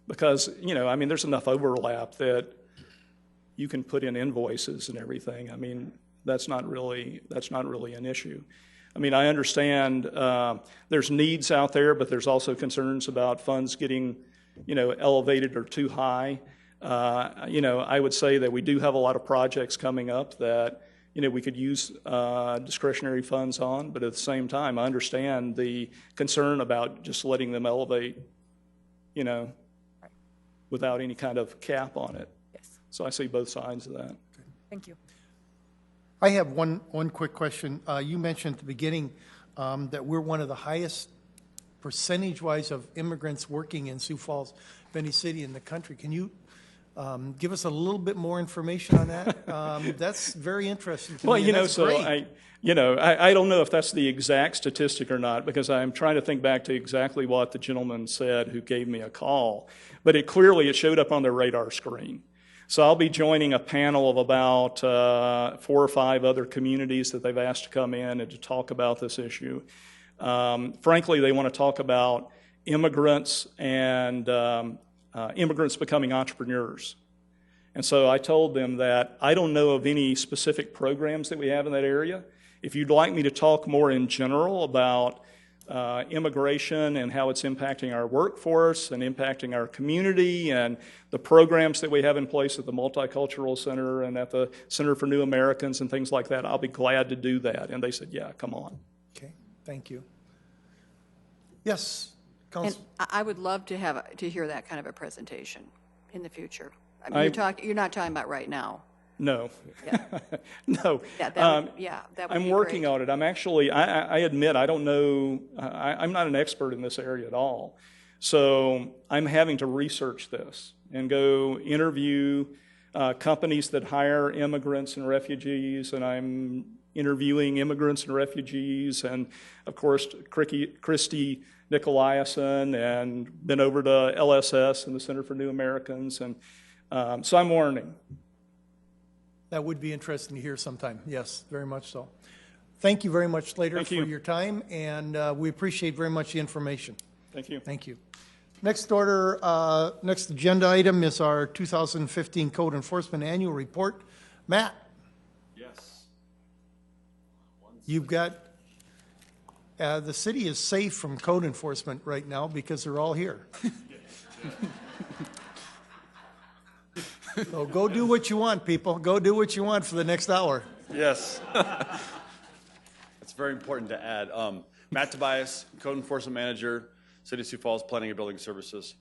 I: Because, you know, I mean, there's enough overlap that you can put in invoices and everything. I mean, that's not really an issue. I mean, I understand there's needs out there, but there's also concerns about funds getting, you know, elevated or too high. You know, I would say that we do have a lot of projects coming up that, you know, we could use discretionary funds on, but at the same time, I understand the concern about just letting them elevate, you know, without any kind of cap on it.
H: Yes.
I: So I see both sides of that.
H: Thank you.
B: I have one quick question. You mentioned at the beginning that we're one of the highest percentage-wise of immigrants working in Sioux Falls, of any city in the country. Can you give us a little bit more information on that? That's very interesting to me.
I: Well, you know,
B: That's
I: so
B: great.
I: I don't know if that's the exact statistic or not, because I'm trying to think back to exactly what the gentleman said who gave me a call. But it showed up on their radar screen. So I'll be joining a panel of about 4 or 5 other communities that they've asked to come in and to talk about this issue. Frankly, they want to talk about immigrants and immigrants becoming entrepreneurs. And so I told them that I don't know of any specific programs that we have in that area. If you'd like me to talk more in general about immigration and how it's impacting our workforce and impacting our community and the programs that we have in place at the Multicultural Center and at the Center for New Americans and things like that, I'll be glad to do that. And they said, yeah, come on.
B: Okay, thank you. Yes,
F: And
B: Council.
F: I would love to hear that kind of a presentation in the future. I mean, you're not talking about right now.
I: No.
F: Yeah.
I: No.
F: Yeah, that would
I: I'm
F: be
I: working
F: great.
I: on it. I'm actually, I admit, I don't know, I'm not an expert in this area at all. So I'm having to research this and go interview companies that hire immigrants and refugees, and I'm interviewing immigrants and refugees, and of course, Christy Nicolaisen, and been over to LSS and the Center for New Americans, and so I'm learning.
B: That would be interesting to hear sometime. Yes, very much so. Thank you very much, Slater, for your time, and we appreciate very much the information.
I: Thank you.
B: Thank you. Next agenda item is our 2015 Code Enforcement Annual Report. Matt?
J: Yes.
B: You've got, the city is safe from code enforcement right now because they're all here. So go do what you want, people. Go do what you want for the next hour.
J: Yes. It's very important to add. Matt Tobias, Code Enforcement Manager, City of Sioux Falls Planning and Building Services.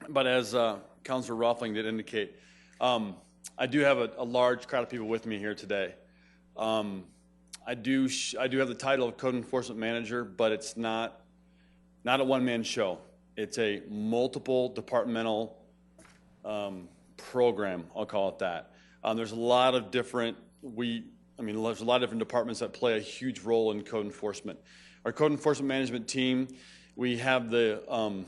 J: But as Councilor Rothling did indicate, I do have a large crowd of people with me here today. I do have the title of Code Enforcement Manager, but it's not a one-man show. It's a multiple departmental program, I'll call it that. There's a lot of different there's a lot of different departments that play a huge role in code enforcement. Our code enforcement management team, we have the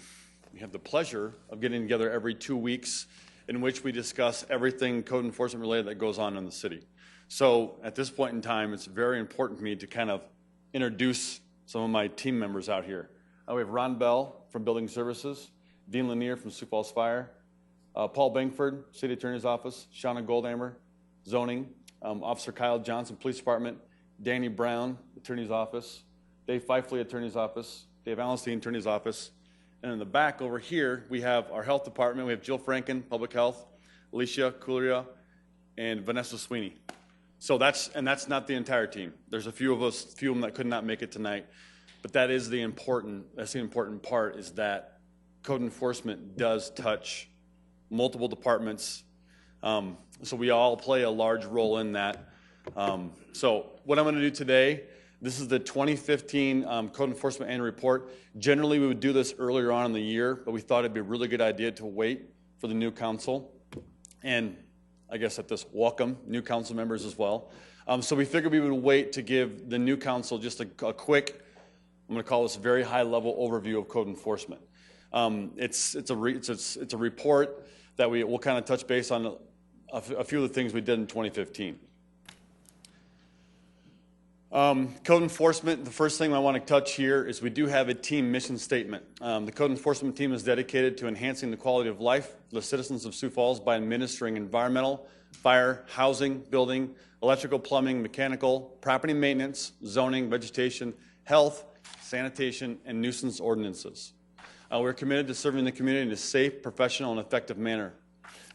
J: pleasure of getting together every 2 weeks in which we discuss everything code enforcement related that goes on in the city. So at this point in time, it's very important for me to kind of introduce some of my team members out here. We have Ron Bell from Building Services, Dean Lanier from Sioux Falls Fire, Paul Bangford, City Attorney's Office, Shauna Goldhammer, Zoning, Officer Kyle Johnson, Police Department, Danny Brown, Attorney's Office, Dave Fifley, Attorney's Office, Dave Allenstein, Attorney's Office, and in the back over here, we have our Health Department. We have Jill Franken, Public Health, Alicia Coulier, and Vanessa Sweeney. So that's not the entire team. There's a few of them that could not make it tonight, but that's the important part, is that code enforcement does touch multiple departments. So we all play a large role in that. So what I'm going to do today, this is the 2015 Code Enforcement Annual Report. Generally, we would do this earlier on in the year, but we thought it'd be a really good idea to wait for the new council. And I guess at this, welcome new council members as well. So we figured we would wait to give the new council just a quick, I'm going to call this a very high-level overview of code enforcement. It's a report that we'll kind of touch base on a few of the things we did in 2015. Code enforcement, the first thing I want to touch here is we do have a team mission statement. The code enforcement team is dedicated to enhancing the quality of life for the citizens of Sioux Falls by administering environmental, fire, housing, building, electrical, plumbing, mechanical, property maintenance, zoning, vegetation, health, sanitation, and nuisance ordinances. We're committed to serving the community in a safe, professional, and effective manner.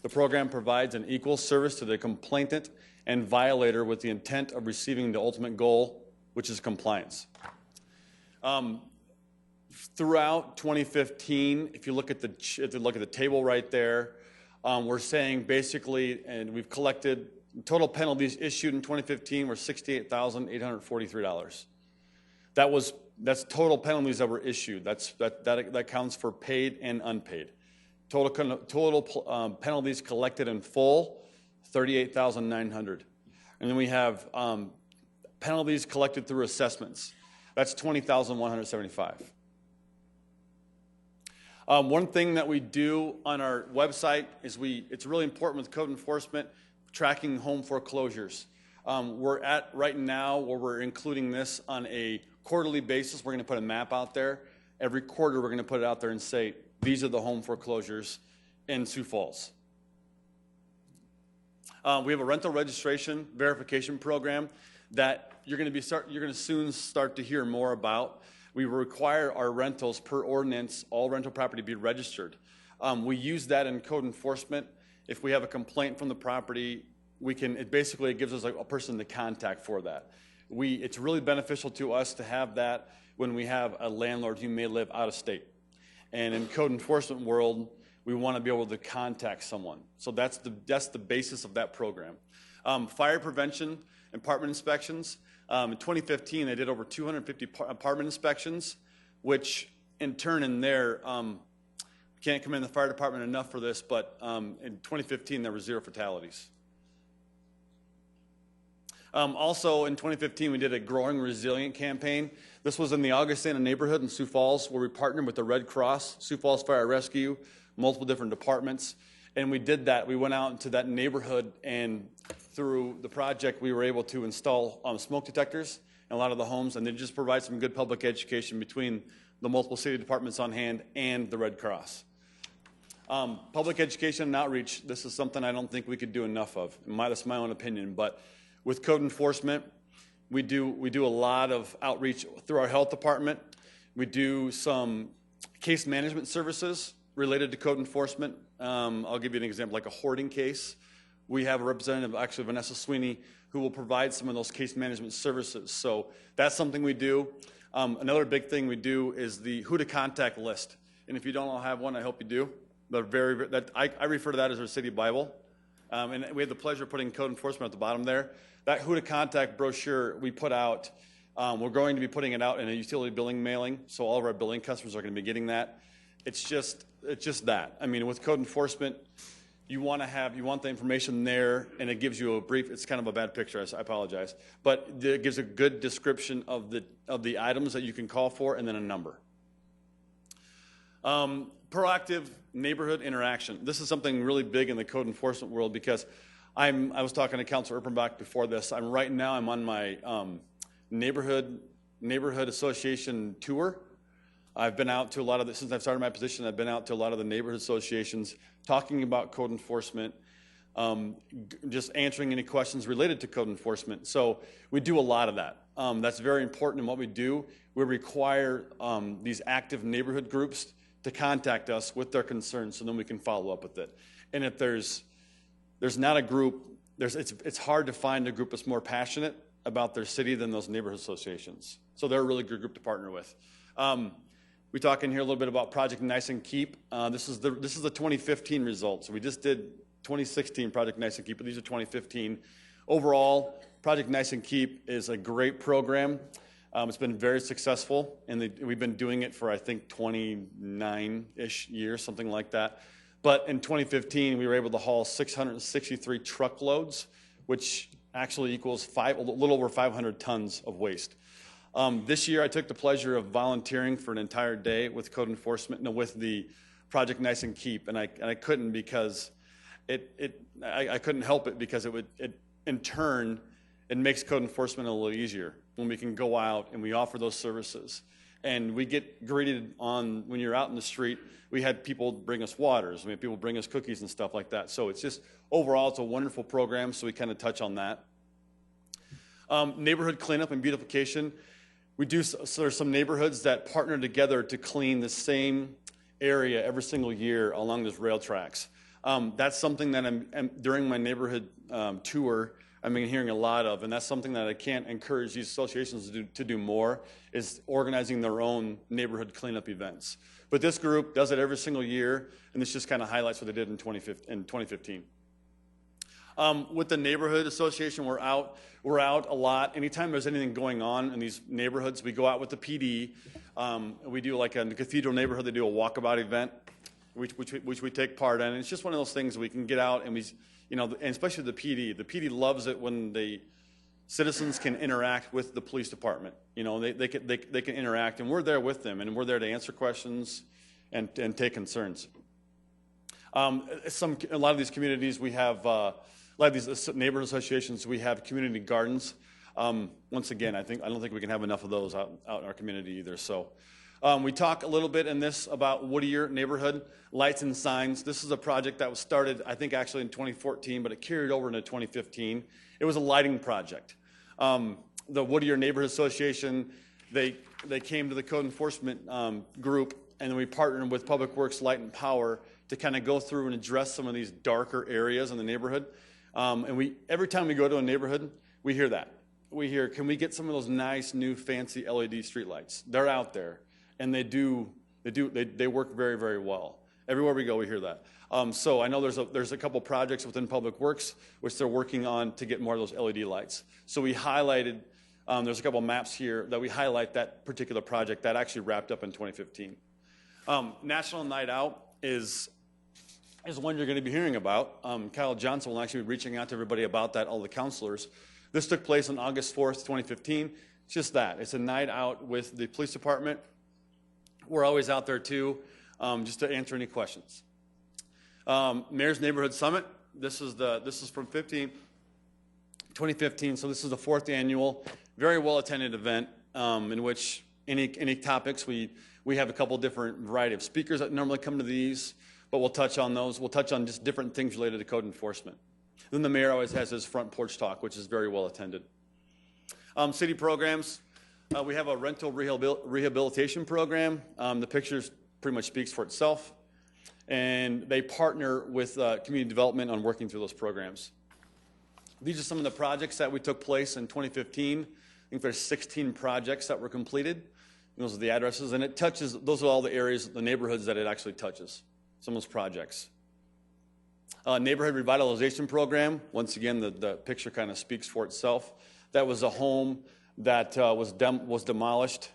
J: The program provides an equal service to the complainant and violator with the intent of receiving the ultimate goal, which is compliance. Throughout 2015, if you look at the table right there, we're saying basically, and we've collected total penalties issued in 2015 were $68,843. That's total penalties that were issued. That counts for paid and unpaid. Total penalties collected in full, 38,900. And then we have penalties collected through assessments. That's 20,175. One thing that we do on our website is it's really important with code enforcement, tracking home foreclosures. We're at right now where we're including this on a quarterly basis. We're going to put a map out there. Every quarter we're going to put it out there and say, these are the home foreclosures in Sioux Falls. We have a rental registration verification program that you're going to soon start to hear more about. We require our rentals per ordinance, all rental property be registered. We use that in code enforcement. If we have a complaint from the property, it basically gives us a person to contact for that. It's really beneficial to us to have that when we have a landlord who may live out of state. And in code enforcement world, we want to be able to contact someone. So that's the basis of that program. Fire prevention, apartment inspections. In 2015, they did over 250 apartment inspections, which in turn in there, can't commend the fire department enough for this, but in 2015, there were 0 fatalities. Also, in 2015, we did a Growing Resilient campaign. This was in the Augustana neighborhood in Sioux Falls, where we partnered with the Red Cross, Sioux Falls Fire Rescue, multiple different departments. And we did that. We went out into that neighborhood, and through the project, we were able to install smoke detectors in a lot of the homes, and they just provide some good public education between the multiple city departments on hand and the Red Cross. Public education and outreach, this is something I don't think we could do enough of. That's my own opinion, but with code enforcement, we do a lot of outreach through our health department. We do some case management services related to code enforcement. I'll give you an example, like a hoarding case. We have a representative, actually Vanessa Sweeney, who will provide some of those case management services. So that's something we do. Another big thing we do is the who to contact list. And if you don't all have one, I hope you do. I refer to that as our city Bible. And we had the pleasure of putting code enforcement at the bottom there. That who to contact brochure we put out, we're going to be putting it out in a utility billing mailing, so all of our billing customers are going to be getting that. It's just that. I mean, with code enforcement, you want the information there, and it gives you a brief. It's kind of a bad picture. I apologize, but it gives a good description of the items that you can call for, and then a number. Proactive neighborhood interaction. This is something really big in the code enforcement world because I was talking to Councilor Erpenbach before this. I'm on my neighborhood association tour. I've been out to a lot of since I've started my position, I've been out to a lot of the neighborhood associations talking about code enforcement, just answering any questions related to code enforcement. So we do a lot of that. That's very important in what we do. We require these active neighborhood groups to contact us with their concerns so then we can follow up with it. And if there's not a group, it's hard to find a group that's more passionate about their city than those neighborhood associations. So they're a really good group to partner with. We talk in here a little bit about Project Nice and Keep. This is the 2015 results. So we just did 2016 Project Nice and Keep, but these are 2015. Overall, Project Nice and Keep is a great program. It's been very successful, and we've been doing it for, I think, 29-ish years, something like that. But in 2015, we were able to haul 663 truckloads, which actually equals a little over 500 tons of waste. This year, I took the pleasure of volunteering for an entire day with code enforcement, with the Project Nice and Keep, and I couldn't because I couldn't help it because in turn, it makes code enforcement a little easier when we can go out and we offer those services. And we get greeted when you're out in the street, we had people bring us waters, we had people bring us cookies and stuff like that. So it's just, overall, it's a wonderful program, so we kind of touch on that. Neighborhood cleanup and beautification. So there's some neighborhoods that partner together to clean the same area every single year along those rail tracks. That's something that during my neighborhood tour, I've been hearing a lot of, and that's something that I can't encourage these associations to do more, is organizing their own neighborhood cleanup events. But this group does it every single year, and this just kind of highlights what they did in 2015. With the neighborhood association, we're out a lot. Anytime there's anything going on in these neighborhoods, we go out with the PD. We do, like in the Cathedral neighborhood, they do a walkabout event, which we take part in. And it's just one of those things we can get out and and especially the PD. The PD loves it when the citizens can interact with the police department. They can interact, and we're there with them, and we're there to answer questions and take concerns. A lot of these communities, we have a lot of these neighborhood associations. We have community gardens. Once again, I don't think we can have enough of those out in our community either. So. We talk a little bit in this about Whittier neighborhood lights and signs. This is a project that was started, I think, actually in 2014, but it carried over into 2015. It was a lighting project. the Whittier Neighborhood Association, they came to the code enforcement group, and then we partnered with Public Works, Light and Power to kind of go through and address some of these darker areas in the neighborhood. And every time we go to a neighborhood, we hear that. We hear, can we get some of those nice new fancy LED streetlights? They're out there, and they work very, very well. Everywhere we go, we hear that. So I know there's a couple projects within Public Works which they're working on to get more of those LED lights. So we highlighted, there's a couple maps here that we highlight that particular project that actually wrapped up in 2015. National Night Out is one you're going to be hearing about. Kyle Johnson will actually be reaching out to everybody about that, all the counselors. This took place on August 4th, 2015. It's just that. It's a night out with the police department. We're always out there too, just to answer any questions. Mayor's Neighborhood Summit. This is from 2015, so this is the 4th annual, very well attended event in which any topics, we have a couple different variety of speakers that normally come to these, but we'll touch on those. We'll touch on just different things related to code enforcement. Then the mayor always has his front porch talk, which is very well attended. City programs. We have a rental rehabilitation program. The picture pretty much speaks for itself. And they partner with community development on working through those programs. These are some of the projects that we took place in 2015. I think there's 16 projects that were completed. And those are the addresses. And those are all the areas, the neighborhoods that it actually touches, some of those projects. Neighborhood revitalization program. Once again, the picture kind of speaks for itself. That was a home that was demolished.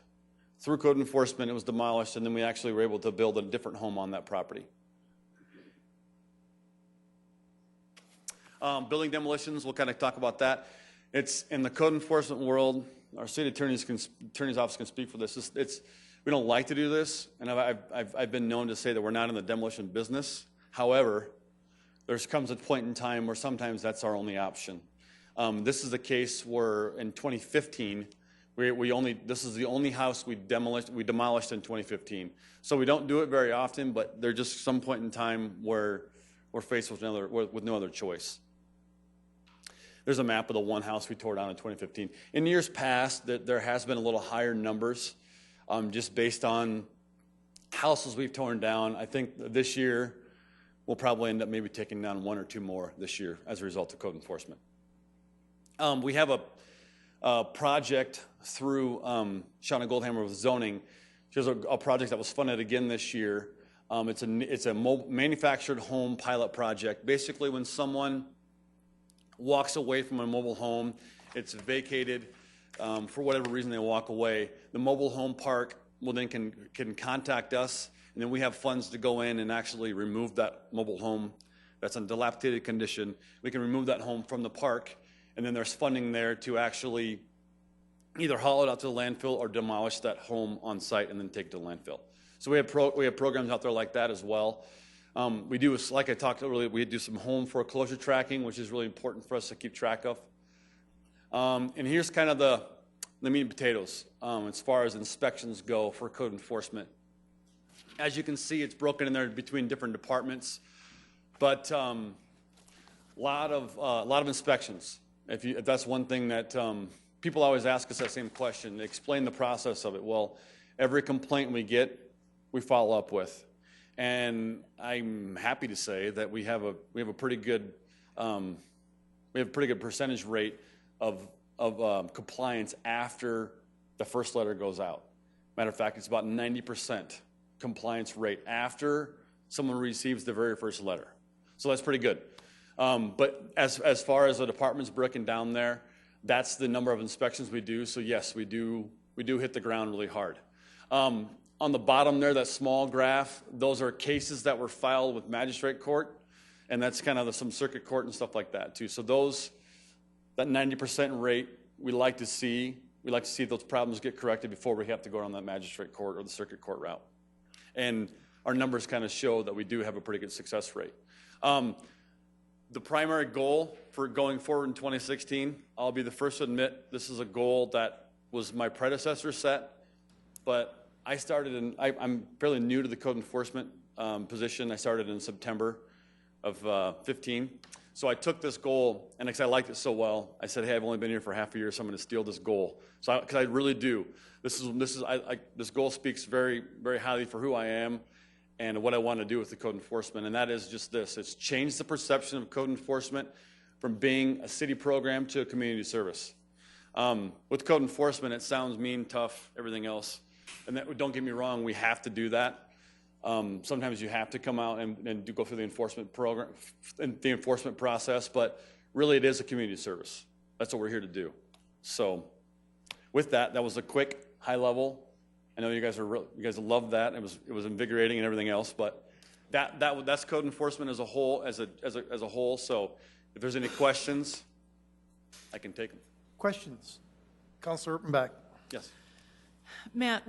J: Through code enforcement, it was demolished, and then we actually were able to build a different home on that property. Building demolitions, we'll kind of talk about that. It's in the code enforcement world. Our city attorney's office can speak for this. We don't like to do this, and I've been known to say that we're not in the demolition business. However, there comes a point in time where sometimes that's our only option. This is the case where in 2015, this is the only house we demolished in 2015. So we don't do it very often, but there's just some point in time where we're faced with no other choice. There's a map of the one house we tore down in 2015. In years past, there has been a little higher numbers, just based on houses we've torn down. I think this year we'll probably end up maybe taking down 1 or 2 more this year as a result of code enforcement. We have a project through Shauna Goldhammer with zoning. There's a project that was funded again this year. It's a manufactured home pilot project. Basically, when someone walks away from a mobile home, it's vacated for whatever reason they walk away. The mobile home park will then can contact us, and then we have funds to go in and actually remove that mobile home that's in dilapidated condition. We can remove that home from the park, and then there's funding there to actually either haul it out to the landfill or demolish that home on site and then take it to the landfill. So we have programs out there like that as well. We do, like I talked earlier, we do some home foreclosure tracking, which is really important for us to keep track of. And here's kind of the meat and potatoes as far as inspections go for code enforcement. As you can see, it's broken in there between different departments, but a lot of inspections. If that's one thing that people always ask us that same question, explain the process of it. Well, every complaint we get, we follow up with, and I'm happy to say that we have a pretty good percentage rate of compliance after the first letter goes out. Matter of fact, it's about 90% compliance rate after someone receives the very first letter. So that's pretty good. But as far as the department's broken down there, that's the number of inspections we do. So yes, we do hit the ground really hard. On the bottom there, that small graph, those are cases that were filed with magistrate court, and that's kind of some circuit court and stuff like that too. So that 90% rate, we like to see those problems get corrected before we have to go on that magistrate court or the circuit court route. And our numbers kind of show that we do have a pretty good success rate. The primary goal for going forward in 2016, I'll be the first to admit this is a goal that was my predecessor set, but I'm fairly new to the code enforcement position. I started in September of 15. So I took this goal, and because I liked it so well, I said, hey, I've only been here for half a year, so I'm going to steal this goal. So because I really do. This goal speaks very, very highly for who I am and what I want to do with the code enforcement, and that is just this. It's changed the perception of code enforcement from being a city program to a community service. With code enforcement, it sounds mean, tough, everything else. And don't get me wrong, we have to do that. Sometimes you have to come out and go through the enforcement program, the enforcement process, but really it is a community service. That's what we're here to do. So with that, that was a quick, high level. I know you guys loved that. It was invigorating and everything else, but that's code enforcement as a whole, as a whole. So if there's any questions, I can take them.
B: Questions? Councilor Erpenbach.
J: Yes.
G: Matt,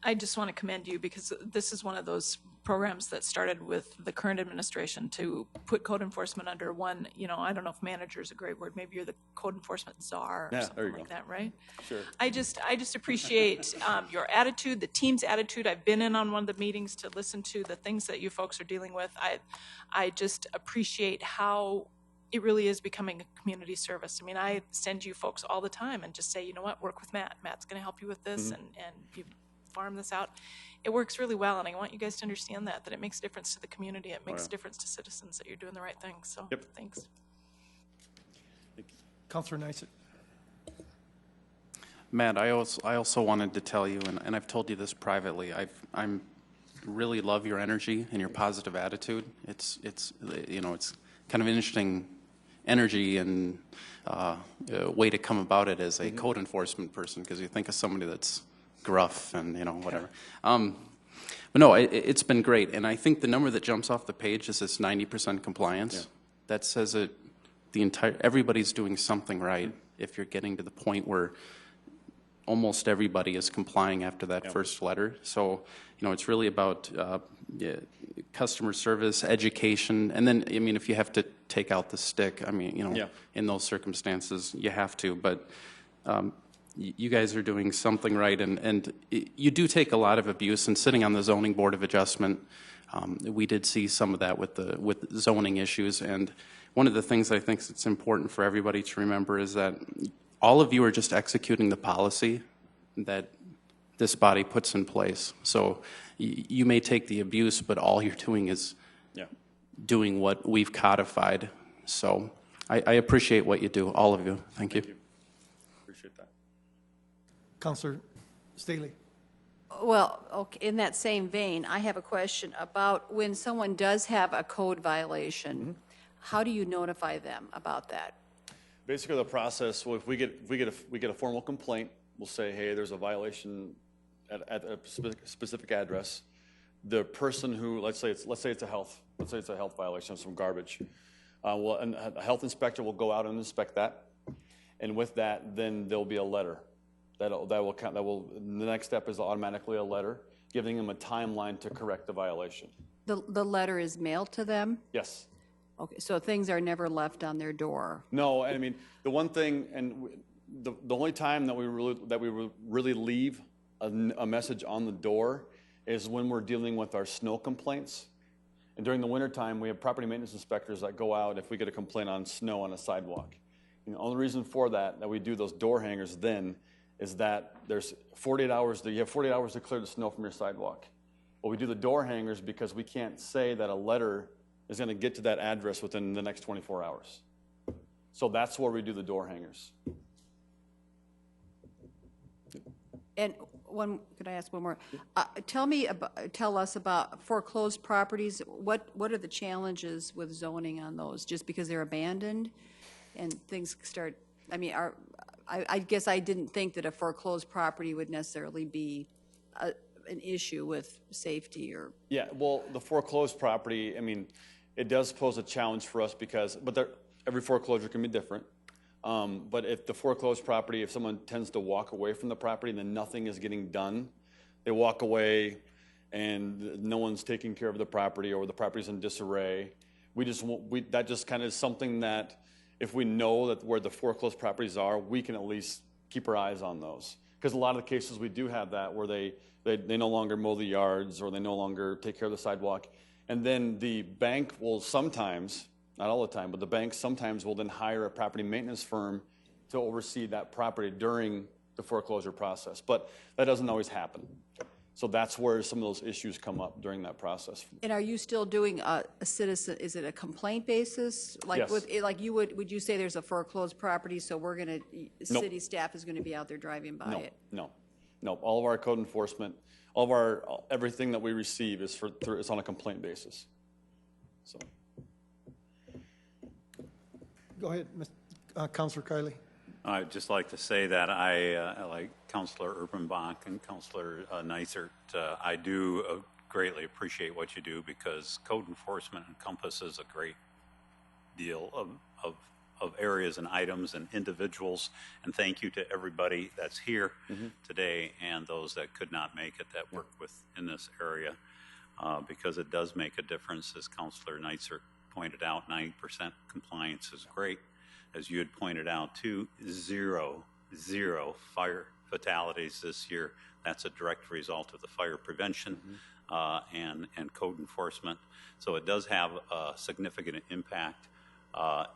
G: I just want to commend you because this is one of those programs that started with the current administration to put code enforcement under one, I don't know if manager is a great word, maybe you're the code enforcement czar or something like that, right?
J: Sure.
G: I just appreciate your attitude, the team's attitude. I've been in on one of the meetings to listen to the things that you folks are dealing with. I just appreciate how it really is becoming a community service. I mean, I send you folks all the time and just say, you know what, work with Matt. Matt's going to help you with this, and you farm this out. It works really well, and I want you guys to understand that it makes a difference to the community. It makes a difference to citizens that you're doing the right thing. So, thanks.
B: Councilor Neisert.
E: Matt, I also wanted to tell you, and I've told you this privately, I'm really love your energy and your positive attitude. It's kind of an interesting energy and way to come about it as a code enforcement person, because you think of somebody that's gruff and whatever. But no, it's been great, and I think the number that jumps off the page is this 90% compliance. Yeah. That says it. Everybody's doing something right if you're getting to the point where almost everybody is complying after that first letter. So it's really about customer service, education, and then if you have to take out the stick, in those circumstances you have to. But you guys are doing something right, and you do take a lot of abuse. And sitting on the zoning board of adjustment, we did see some of that with zoning issues. And one of the things I think it's important for everybody to remember is that all of you are just executing the policy that this body puts in place. So you may take the abuse, but all you're doing is doing what we've codified. So I appreciate what you do, all of you. Thank you.
J: Appreciate that.
B: Councilor Staley.
F: Well, okay, in that same vein, I have a question about when someone does have a code violation, how do you notify them about that?
J: Basically, the process. Well, if we get a formal complaint, we'll say, hey, there's a violation at a specific address. The person who, let's say it's a health violation of some garbage. And a health inspector will go out and inspect that, and with that, then there'll be a letter. The next step is automatically a letter giving them a timeline to correct the violation.
F: The letter is mailed to them?
J: Yes.
F: Okay, so things are never left on their door.
J: No, I mean the one thing, and the only time that we really leave a message on the door is when we're dealing with our snow complaints. And during the wintertime, we have property maintenance inspectors that go out if we get a complaint on snow on a sidewalk. The only reason for that we do those door hangers then is that there's 48 hours. You have 48 hours to clear the snow from your sidewalk. Well, we do the door hangers because we can't say that a letter is going to get to that address within the next 24 hours. So that's where we do the door hangers.
F: And could I ask one more? Tell us about foreclosed properties. What are the challenges with zoning on those? Just because they're abandoned and things start, I guess I didn't think that a foreclosed property would necessarily be an issue with safety or.
J: Yeah, well, the foreclosed property, it does pose a challenge for us but every foreclosure can be different. But if the foreclosed property, if someone tends to walk away from the property and then nothing is getting done, they walk away and no one's taking care of the property or the property's in disarray, that just kind of is something that if we know that where the foreclosed properties are, we can at least keep our eyes on those. Because a lot of the cases we do have that where they no longer mow the yards or they no longer take care of the sidewalk. And then the bank will sometimes not all the time, but the banks sometimes will then hire a property maintenance firm to oversee that property during the foreclosure process. But that doesn't always happen. So that's where some of those issues come up during that process.
F: And are you still doing a citizen, is it a complaint basis? Like
J: Yes.
F: with, like you would you say there's a foreclosed property, so we're going to,
J: Nope.
F: city staff is going to be out there driving by it?
J: No. All of our code enforcement, everything that we receive is it's on a complaint basis. So.
B: Go ahead, Councilor Kiley.
C: I'd just like to say that I like Councilor Urbanbach and Councilor Neisert. I do greatly appreciate what you do because code enforcement encompasses a great deal of areas and items and individuals. And thank you to everybody that's here today and those that could not make it that work in this area because it does make a difference. As Councilor Neisert pointed out, 90% compliance is great. As you had pointed out too, zero fire fatalities this year. That's a direct result of the fire prevention and code enforcement. So it does have a significant impact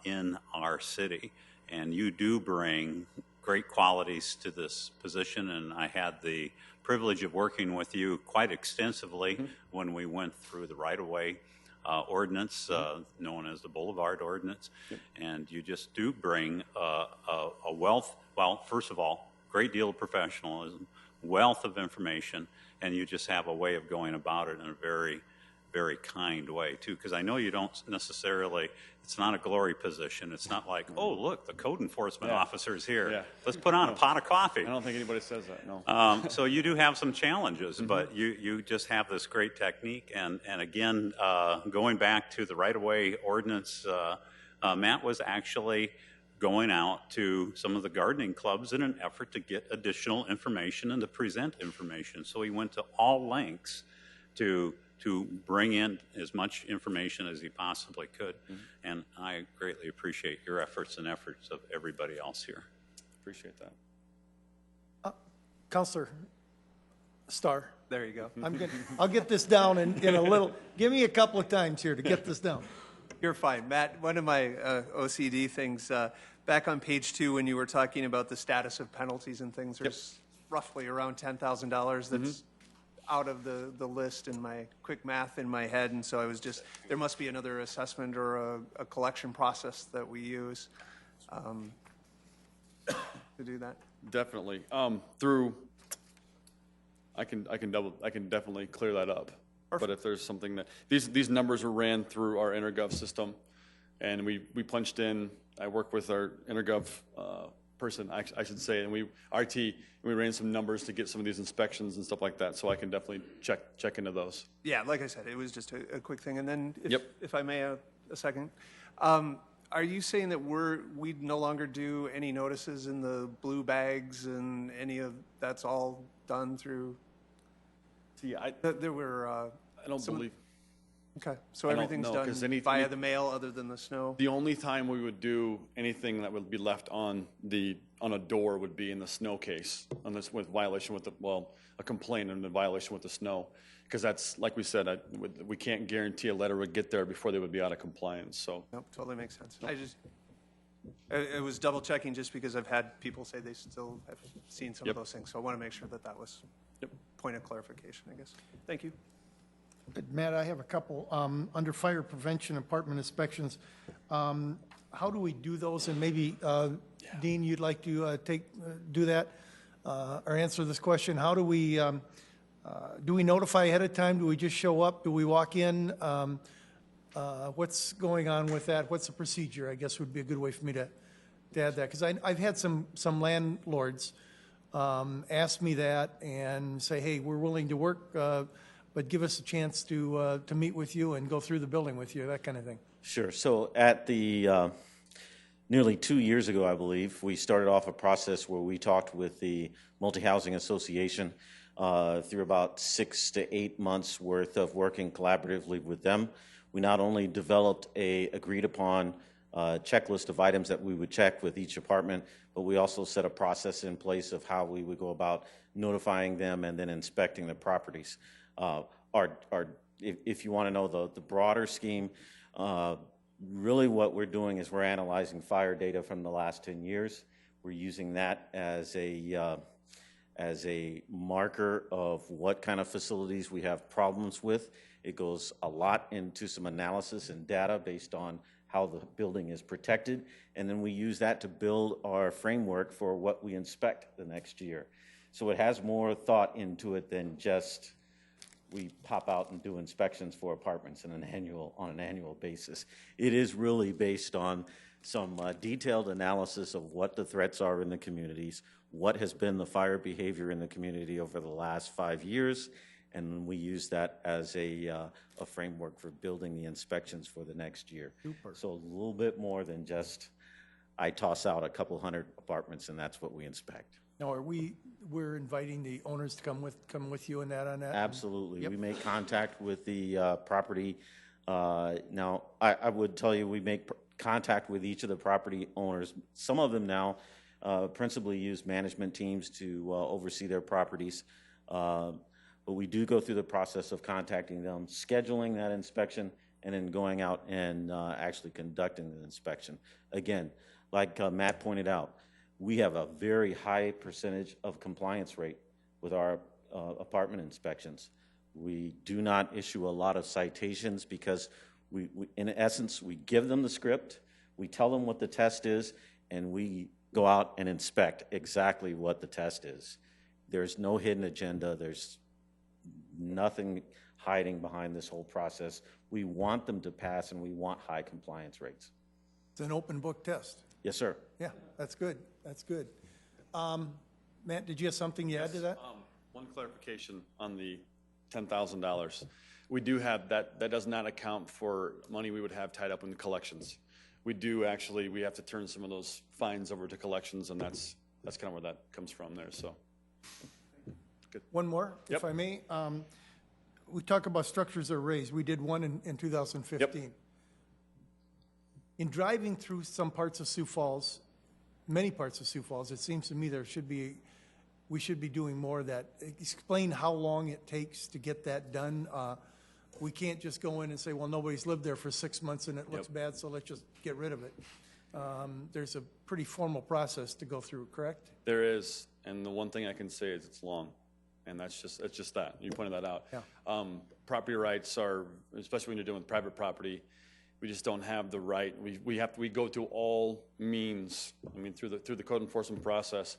C: in our city. And you do bring great qualities to this position. And I had the privilege of working with you quite extensively when we went through the right-of-way ordinance, known as the Boulevard Ordinance, and you just do bring a wealth, well, first of all, great deal of professionalism, wealth of information, and you just have a way of going about it in a very, very kind way, too, because I know you don't necessarily, it's not a glory position. It's not like, oh, look, the code enforcement officer's here.
J: Yeah.
C: Let's put on a pot of coffee.
J: I don't think anybody says that, no.
C: So you do have some challenges, but you just have this great technique. And again, going back to the right-of-way ordinance, Matt was actually going out to some of the gardening clubs in an effort to get additional information and to present information. So he went to all lengths to bring in as much information as he possibly could. And I greatly appreciate your efforts and efforts of everybody else here.
J: Appreciate that.
B: Councilor Starr.
K: There you go.
B: I'll get this down in a little, give me a couple of times here to get this down.
K: You're fine. Matt, one of my OCD things, back on page 2 when you were talking about the status of penalties and things, there's roughly around $10,000 that's out of the list in my quick math in my head, and so I was just, there must be another assessment or a collection process that we use to do that.
J: Definitely. I can definitely clear that up. Perfect. But if there's something that these numbers are ran through our InterGov system, and we punched in. I work with our InterGov person, I should say, and we ran some numbers to get some of these inspections and stuff like that. So I can definitely check into those.
K: Yeah, like I said, it was just a quick thing. And then, if I may, a second. Are you saying that we no longer do any notices in the blue bags and any of that's all done through?
J: Yeah,
K: there were.
J: I don't believe.
K: Okay, so everything's done via the mail, other than the snow.
J: The only time we would do anything that would be left on a door would be in the snow case, on this with violation with a complaint and a violation with the snow, because that's like we said, we can't guarantee a letter would get there before they would be out of compliance. So.
K: Nope, totally makes sense. I was double checking just because I've had people say they still have seen some of those things, so I want to make sure that was point of clarification, I guess. Thank you.
B: Matt, I have a couple. Under fire prevention, apartment inspections, how do we do those? And maybe, Dean, you'd like to do that or answer this question. How do we notify ahead of time? Do we just show up? Do we walk in? What's going on with that? What's the procedure, I guess, would be a good way for me to add that. Because I've had some landlords ask me that and say, hey, we're willing to work, but give us a chance to meet with you and go through the building with you, that kind of thing.
L: Sure. So at the nearly 2 years ago, I believe, we started off a process where we talked with the Multi-Housing Association through about 6 to 8 months worth of working collaboratively with them. We not only developed a agreed upon checklist of items that we would check with each apartment, but we also set a process in place of how we would go about notifying them and then inspecting the properties. If you want to know the broader scheme, really what we're doing is we're analyzing fire data from the last 10 years. We're using that as a marker of what kind of facilities we have problems with. It goes a lot into some analysis and data based on how the building is protected, and then we use that to build our framework for what we inspect the next year. So it has more thought into it than just we pop out and do inspections for apartments on an annual basis. It is really based on some detailed analysis of what the threats are in the communities, what has been the fire behavior in the community over the last 5 years, and we use that as a framework for building the inspections for the next year.
B: Super.
L: So a little bit more than just I toss out a couple hundred apartments and that's what we inspect.
B: Now, we're inviting the owners to come with you on that?
L: Absolutely.
B: Yep.
L: We make contact with the property. Now, I would tell you we make contact with each of the property owners. Some of them now principally use management teams to oversee their properties. But we do go through the process of contacting them, scheduling that inspection, and then going out and actually conducting the inspection. Again, like Matt pointed out, we have a very high percentage of compliance rate with our apartment inspections. We do not issue a lot of citations because we, in essence, we give them the script, we tell them what the test is, and we go out and inspect exactly what the test is. There's no hidden agenda. There's nothing hiding behind this whole process. We want them to pass, and we want high compliance rates.
B: It's an open book test.
L: Yes, sir.
B: Yeah, that's good. That's good. Matt, did you have something you add to that?
J: One clarification on the $10,000. We do have that. That does not account for money we would have tied up in the collections. We do actually. We have to turn some of those fines over to collections, and that's kind of where that comes from there. So. Good.
B: One more, if I may. We talk about structures that are raised. We did one in 2015.
J: Yep.
B: In driving through some parts of Sioux Falls, many parts of Sioux Falls, it seems to me we should be doing more of that. Explain how long it takes to get that done. We can't just go in and say, well, nobody's lived there for 6 months and it looks bad, so let's just get rid of it. There's a pretty formal process to go through, correct?
J: There is, and the one thing I can say is it's long. And it's just that. You pointed that out.
B: Yeah.
J: Property rights are, especially when you're dealing with private property, we just don't have the right. We go through all means. I mean, through the code enforcement process,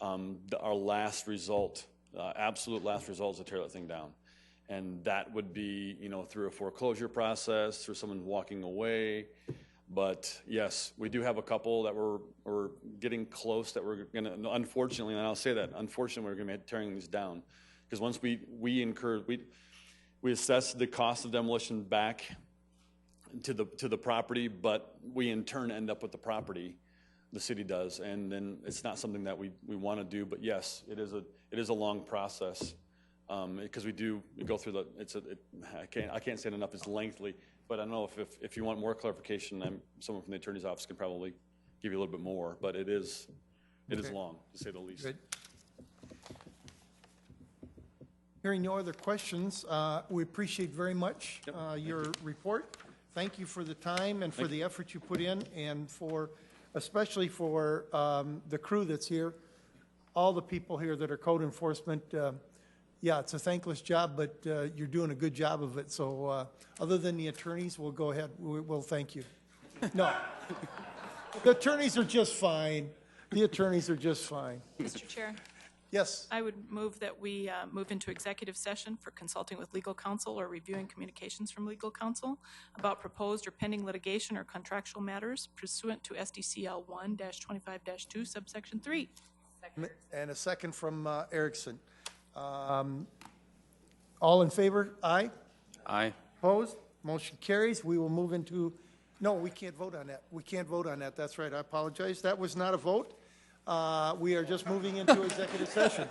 J: our last result, absolute last result, is to tear that thing down, and that would be through a foreclosure process, through someone walking away. But yes, we do have a couple that we're getting close that we're going to, unfortunately, and I'll say that, unfortunately, we're going to be tearing these down. Because once we assess the cost of demolition back to the property, but we in turn end up with the property, the city does, and then it's not something that we want to do. But yes, it is a long process because we go through I can't say it enough. It's lengthy. But I don't know if you want more clarification, someone from the attorney's office can probably give you a little bit more. But it is long, to say the least.
B: Good. Hearing no other questions, we appreciate very much your report. Thank you for the time and for the effort you put in, and especially for the crew that's here, all the people here that are code enforcement. Yeah, it's a thankless job, but you're doing a good job of it. So other than the attorneys, we'll go ahead. We'll thank you. No. The attorneys are just fine. The attorneys are just fine.
G: Mr. Chair,
B: Yes.
G: I would move that we move into executive session for consulting with legal counsel or reviewing communications from legal counsel about proposed or pending litigation or contractual matters pursuant to SDCL 1-25-2 subsection 3.
B: And a second from Erickson. All in favor? Aye?
E: Aye.
B: Opposed? Motion carries. We will move into, no, we can't vote on that. We can't vote on that. That's right. I apologize. That was not a vote. We are just moving into executive session.